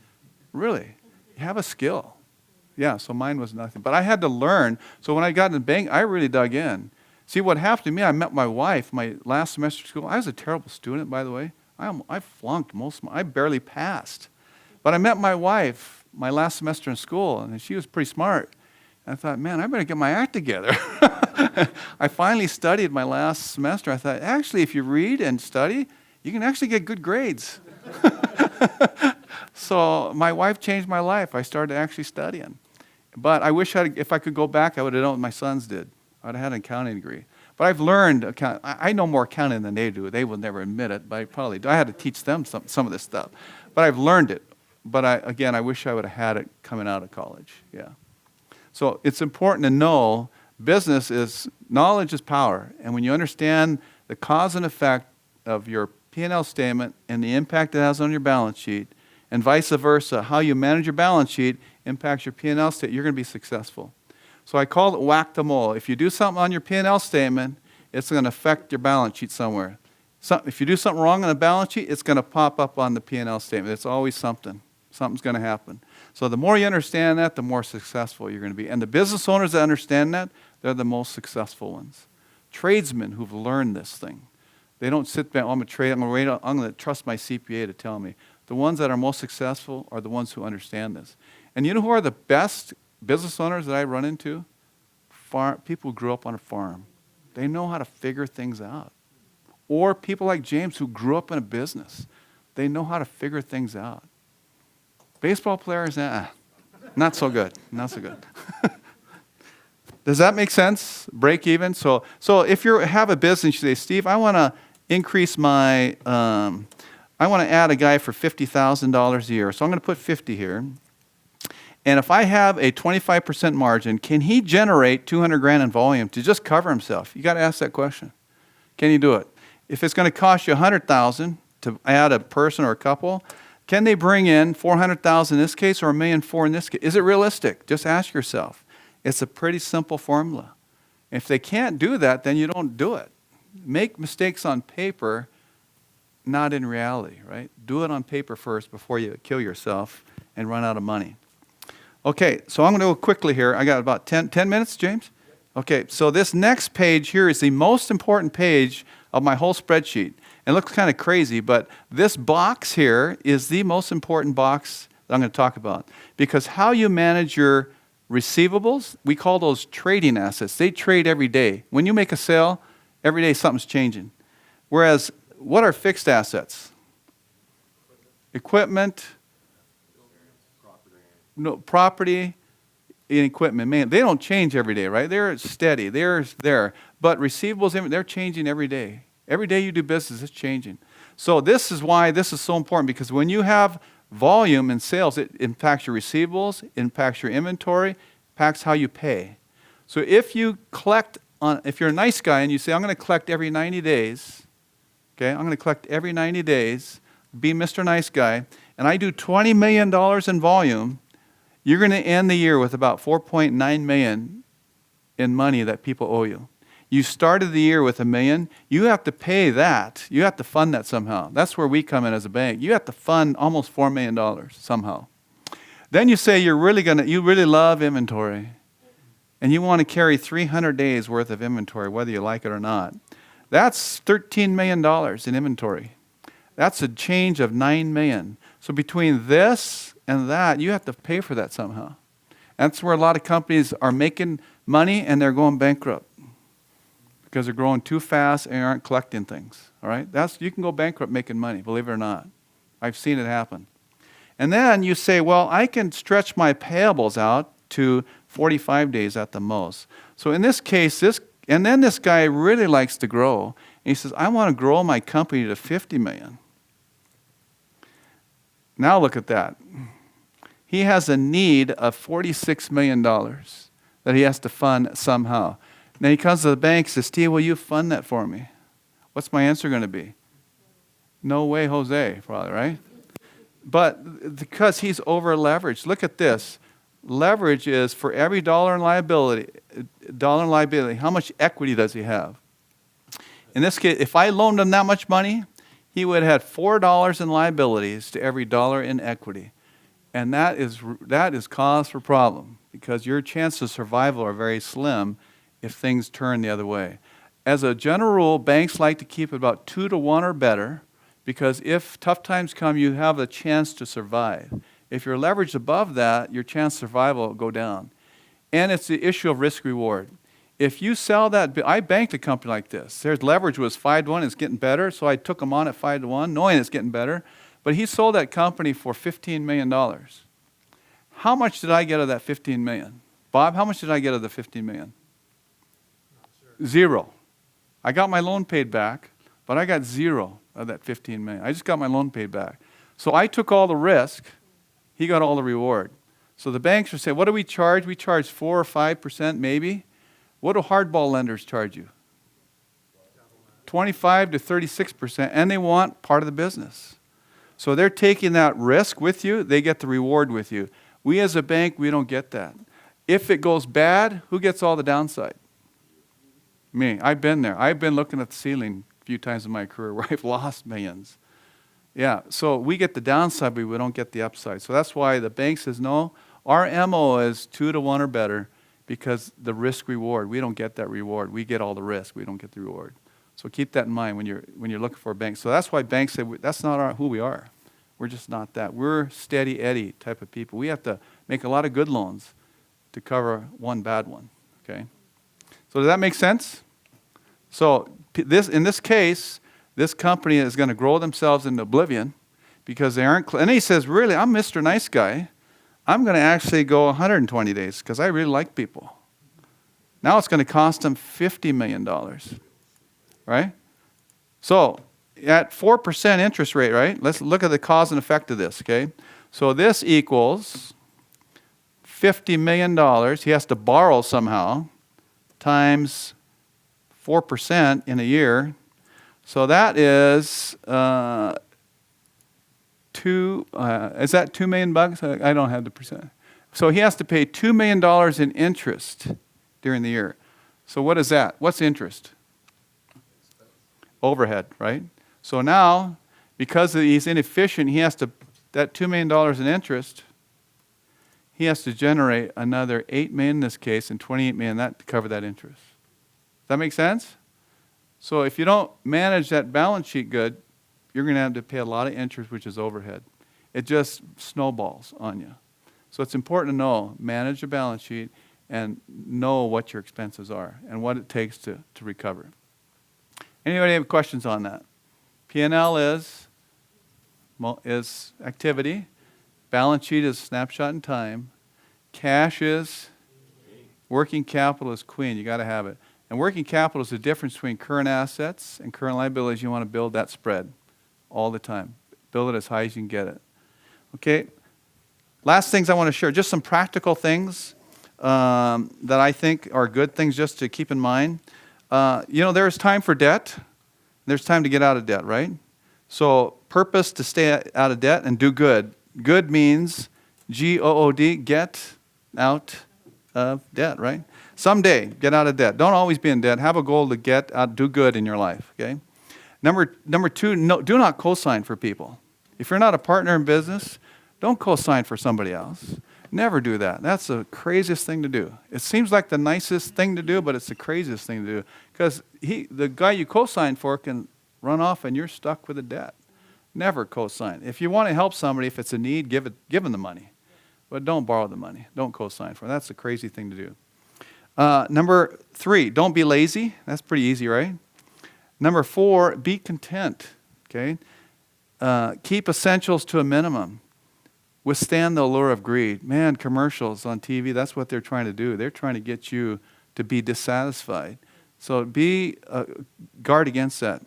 Really. Have a skill. Yeah, so mine was nothing. But I had to learn. So when I got in bank, I really dug in. See, what happened to me, I met my wife my last semester of school. I was a terrible student, by the way. I flunked I barely passed. But I met my wife my last semester in school, and she was pretty smart. And I thought, man, I better get my act together. I finally studied my last semester. I thought, actually, if you read and study, you can actually get good grades. So my wife changed my life. I started actually studying. But I wish if I could go back, I would have done what my sons did. I would have had an accounting degree. But I've learned, I know more accounting than they do. They will never admit it, but I had to teach them some of this stuff. But I've learned it. But I wish I would have had it coming out of college. Yeah. So it's important to know knowledge is power. And when you understand the cause and effect of your P&L statement and the impact it has on your balance sheet, and vice versa, how you manage your balance sheet impacts your P&L statement, you're going to be successful. So I call it whack-the-mole. If you do something on your P&L statement, it's going to affect your balance sheet somewhere. If you do something wrong on the balance sheet, it's going to pop up on the P&L statement. It's always something. Something's going to happen. So the more you understand that, the more successful you're going to be. And the business owners that understand that, they're the most successful ones. Tradesmen who've learned this thing. They don't sit back, I'm going to trust my CPA to tell me. The ones that are most successful are the ones who understand this. And you know who are the best business owners that I run into? People who grew up on a farm. They know how to figure things out. Or people like James who grew up in a business. They know how to figure things out. Baseball players, not so good. Not so good. Does that make sense? Break even? So if you have a business, you say, Steve, I want to increase my, I want to add a guy for $50,000 a year. So I'm going to put 50 here. And if I have a 25% margin, can he generate 200 grand in volume to just cover himself? You got to ask that question. Can he do it? If it's going to cost you 100,000 to add a person or a couple, can they bring in 400,000 in this case or $1.4 million in this case? Is it realistic? Just ask yourself. It's a pretty simple formula. If they can't do that, then you don't do it. Make mistakes on paper, not in reality, right? Do it on paper first before you kill yourself and run out of money. Okay, so I'm going to go quickly here. I got about 10 minutes, James? Okay, so this next page here is the most important page of my whole spreadsheet. It looks kind of crazy, but this box here is the most important box that I'm going to talk about. Because how you manage your receivables, we call those trading assets. They trade every day. When you make a sale, every day something's changing. Whereas, what are fixed assets? equipment, no, property, and equipment. Man, they don't change every day, right? They're steady. They're there. But receivables, they're changing every day. Every day you do business, it's changing. So this is why this is so important, because when you have volume in sales, it impacts your receivables, impacts your inventory, impacts how you pay. So if you collect if you're a nice guy and you say, I'm going to collect every 90 days, okay, I'm going to collect every 90 days, be Mr. Nice Guy, and I do $20 million in volume, you're going to end the year with about $4.9 million in money that people owe you. You started the year with $1 million. You have to pay that. You have to fund that somehow. That's where we come in as a bank. You have to fund almost $4 million somehow. Then you say you really love inventory, and you want to carry 300 days worth of inventory, whether you like it or not. That's $13 million in inventory. That's a change of $9 million. So between this and that, you have to pay for that somehow. That's where a lot of companies are making money and they're going bankrupt because they're growing too fast and aren't collecting things. All right? You can go bankrupt making money, believe it or not. I've seen it happen. And then you say, well, I can stretch my payables out to 45 days at the most. So in this case, this guy really likes to grow. And he says, I want to grow my company to 50 million. Now look at that. He has a need of $46 million that he has to fund somehow. Now he comes to the bank and says, Steve, will you fund that for me? What's my answer going to be? No way, Jose, probably, right? But because he's over leveraged, look at this. Leverage is for every dollar in liability, how much equity does he have? In this case, if I loaned him that much money, he would have had $4 in liabilities to every dollar in equity. And that is cause for problem, because your chances of survival are very slim if things turn the other way. As a general rule, banks like to keep it about 2 to 1 or better, because if tough times come, you have a chance to survive. If you're leveraged above that, your chance of survival will go down. And it's the issue of risk reward. If you sell that, I banked a company like this. Their leverage was 5 to 1, it's getting better, so I took him on at 5 to 1, knowing it's getting better. But he sold that company for $15 million. How much did I get of that $15 million? Bob, how much did I get of the $15 million? Sure. 0. I got my loan paid back, but I got 0 of that $15 million. I just got my loan paid back. So I took all the risk. He got all the reward. So the banks are saying, what do we charge? We charge 4 or 5% maybe. What do hardball lenders charge you? 25 to 36%, and they want part of the business. So they're taking that risk with you. They get the reward with you. We as a bank, we don't get that. If it goes bad, who gets all the downside? Me. I've been there. I've been looking at the ceiling a few times in my career where I've lost millions. Yeah, so we get the downside, but we don't get the upside. So that's why the bank says, no, our MO is 2 to 1 or better, because the risk reward, we don't get that reward. We get all the risk. We don't get the reward. So keep that in mind when you're looking for a bank. So that's why banks say, that's not who we are. We're just not that. We're steady Eddie type of people. We have to make a lot of good loans to cover one bad one, okay? So does that make sense? So in this case, this company is going to grow themselves into oblivion because they aren't, and he says, really, I'm Mr. Nice Guy. I'm going to actually go 120 days because I really like people. Now it's going to cost them $50 million, right? So at 4% interest rate, right? Let's look at the cause and effect of this, okay? So this equals $50 million. He has to borrow somehow times 4% in a year. So that is is that $2 million? I don't have the percent. So he has to pay $2 million in interest during the year. So what is that? What's interest? Overhead, right? So now, because he's inefficient, he has to, that $2 million in interest, he has to generate another $8 million in this case and $28 million to cover that interest. Does that make sense? So if you don't manage that balance sheet good, you're going to have to pay a lot of interest, which is overhead. It just snowballs on you. So it's important to know, manage your balance sheet and know what your expenses are and what it takes to recover. Anybody have questions on that? P&L is is activity. Balance sheet is snapshot in time. Cash is, working capital is queen. You got to have it. And working capital is the difference between current assets and current liabilities. You want to build that spread all the time. Build it as high as you can get it. Okay. Last things I want to share, just some practical things that I think are good things just to keep in mind. There's time for debt. There's time to get out of debt, right? So purpose to stay out of debt and do good. Good means G-O-O-D, get out of debt, right? Someday, get out of debt. Don't always be in debt. Have a goal to get out, do good in your life, okay? Number two, do not co-sign for people. If you're not a partner in business, don't co-sign for somebody else. Never do that. That's the craziest thing to do. It seems like the nicest thing to do, but it's the craziest thing to do. Because the guy you co-sign for can run off and you're stuck with a debt. Never co-sign. If you want to help somebody, if it's a need, give them the money. But don't borrow the money. Don't co-sign for it. That's a crazy thing to do. Number 3, don't be lazy. That's pretty easy, right? Number 4, be content. Okay? Keep essentials to a minimum. Withstand the allure of greed. Man, commercials on TV, that's what they're trying to do. They're trying to get you to be dissatisfied. So guard against that.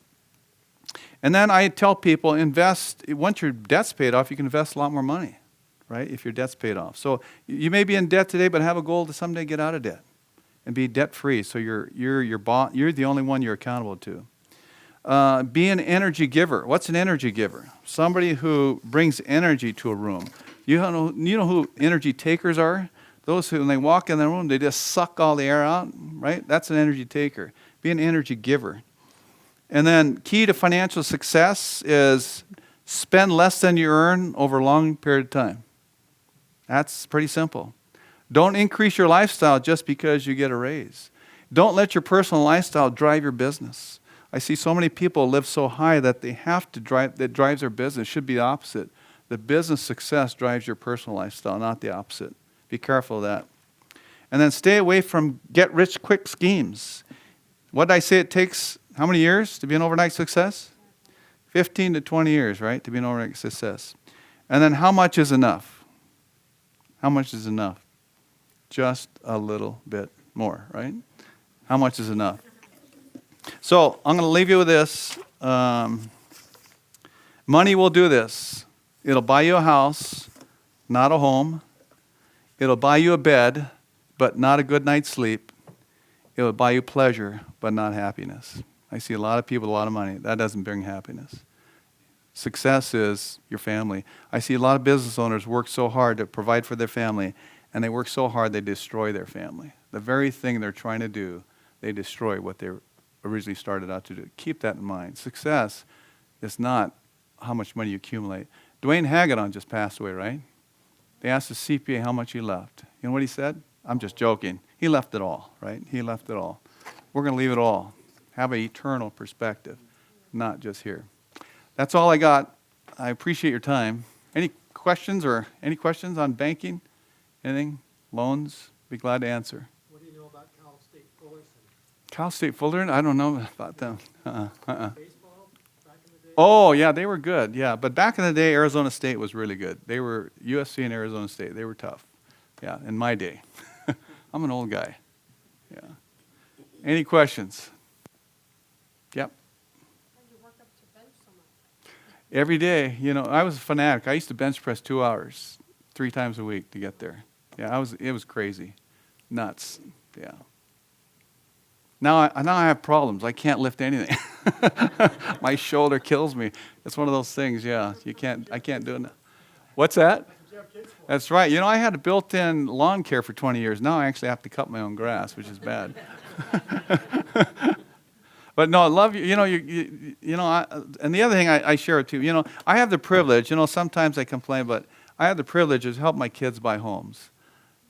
And then I tell people, invest, once your debt's paid off, you can invest a lot more money, right, if your debt's paid off. So you may be in debt today, but have a goal to someday get out of debt and be debt-free. So you're the only one you're accountable to. Be an energy giver. What's an energy giver? Somebody who brings energy to a room. You know who energy takers are? Those who, when they walk in the room, they just suck all the air out, right? That's an energy taker. Be an energy giver. And then key to financial success is spend less than you earn over a long period of time. That's pretty simple. Don't increase your lifestyle just because you get a raise. Don't let your personal lifestyle drive your business. I see so many people live so high that they have to drive, that drives their business. It should be the opposite. The business success drives your personal lifestyle, not the opposite. Be careful of that. And then stay away from get-rich-quick schemes. What did I say it takes, how many years to be an overnight success? 15 to 20 years, right, to be an overnight success. And then how much is enough? How much is enough? Just a little bit more, right? How much is enough? So I'm going to leave you with this. Money will do this. It'll buy you a house, not a home. It'll buy you a bed, but not a good night's sleep. It'll buy you pleasure, but not happiness. I see a lot of people with a lot of money. That doesn't bring happiness. Success is your family. I see a lot of business owners work so hard to provide for their family, and they work so hard they destroy their family. The very thing they're trying to do, they destroy what they originally started out to do. Keep that in mind. Success is not how much money you accumulate. Dwayne Hagedorn just passed away, right? They asked the CPA how much he left. You know what he said? I'm just joking. He left it all, right? He left it all. We're going to leave it all. Have an eternal perspective, not just here. That's all I got. I appreciate your time. Any questions on banking? Anything? Loans? Be glad to answer. What do you know about Cal State Fullerton? Cal State Fullerton? I don't know about them. Baseball back in the day? Oh, yeah, they were good. Yeah, but back in the day, Arizona State was really good. They were USC and Arizona State. They were tough. Yeah, in my day. I'm an old guy. Yeah. Any questions? Yep. How do you work up to bench so much? Every day. You know, I was a fanatic. I used to bench press 2 hours, 3 times a week to get there. Yeah, it was crazy. Nuts. Yeah. Now I have problems. I can't lift anything. My shoulder kills me. It's one of those things, yeah. I can't do it now. What's that? That's right. You know, I had a built-in lawn care for 20 years. Now I actually have to cut my own grass, which is bad. But no, I love you. You know, and the other thing I share it too. You know, I have the privilege. You know, sometimes I complain, but I have the privilege to help my kids buy homes.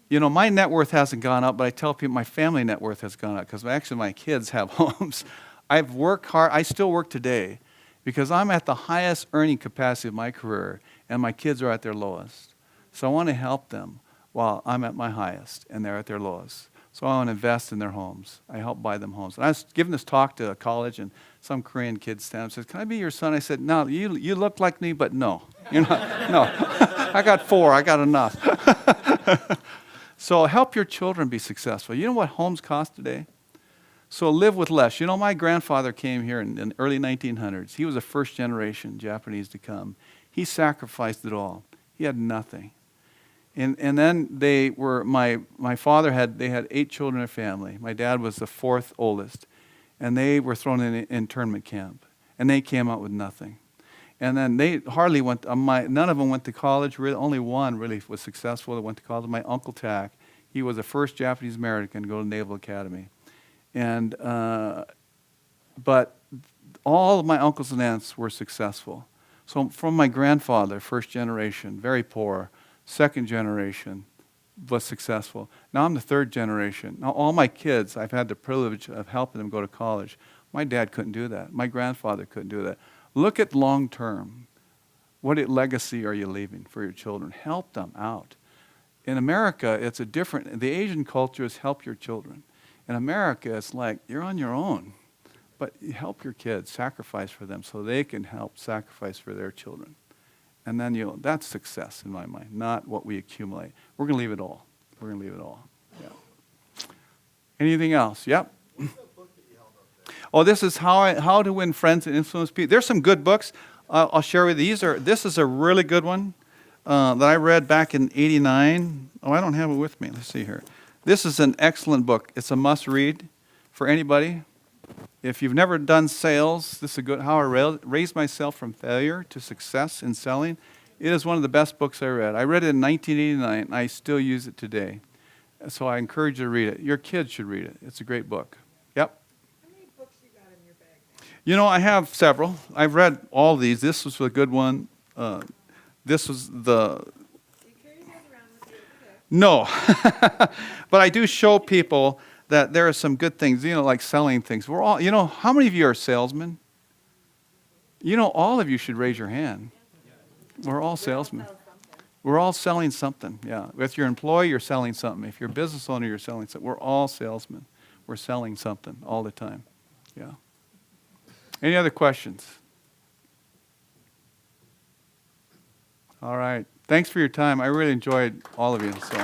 You know, my net worth hasn't gone up, but I tell people my family net worth has gone up because actually my kids have homes. I've worked hard. I still work today because I'm at the highest earning capacity of my career, and my kids are at their lowest. So I want to help them while I'm at my highest and they're at their lowest. So I want to invest in their homes. I help buy them homes. And I was giving this talk to a college, and some Korean kid stand up and says, "Can I be your son?" I said, "No, you look like me, but no. You're not, no. I got 4. I got enough." So help your children be successful. You know what homes cost today? So live with less. You know, my grandfather came here in the early 1900s. He was a first generation Japanese to come. He sacrificed it all. He had nothing. And then my father had 8 children in a family. My dad was the 4th oldest. And they were thrown in an internment camp. And they came out with nothing. And then they hardly went, none of them went to college. Really, only one really was successful that went to college. My Uncle Tack, he was the first Japanese American to go to Naval Academy. And, but all of my uncles and aunts were successful. So from my grandfather, first generation, very poor, second generation, was successful. Now I'm the 3rd generation. Now all my kids, I've had the privilege of helping them go to college. My dad couldn't do that. My grandfather couldn't do that. Look at long term. What legacy are you leaving for your children? Help them out. In America, it's a different, the Asian culture is help your children. In America, it's like, you're on your own. But you help your kids, sacrifice for them so they can help sacrifice for their children. And then that's success in my mind, not what we accumulate. We're going to leave it all. We're going to leave it all. Yeah. Anything else? Yep. What's that book that you held up there? Oh, this is how to win friends and influence people. There's some good books. I'll share with you. This is a really good one that I read back in '89. Oh, I don't have it with me. Let's see here. This is an excellent book. It's a must-read for anybody. If you've never done sales, this is a good, How I Raised Myself from Failure to Success in Selling. It is one of the best books I read. I read it in 1989, and I still use it today. So I encourage you to read it. Your kids should read it. It's a great book. Yep. How many books you got in your bag now? You know, I have several. I've read all these. This was a good one. This was the... You carry those around with you every day. No. But I do show people that there are some good things, like selling things. We're all, how many of you are salesmen? All of you should raise your hand. We're all salesmen. We're all selling something, yeah. If you're an employee, you're selling something. If you're a business owner, you're selling something. We're all salesmen. We're selling something all the time, yeah. Any other questions? All right. Thanks for your time. I really enjoyed all of you. So.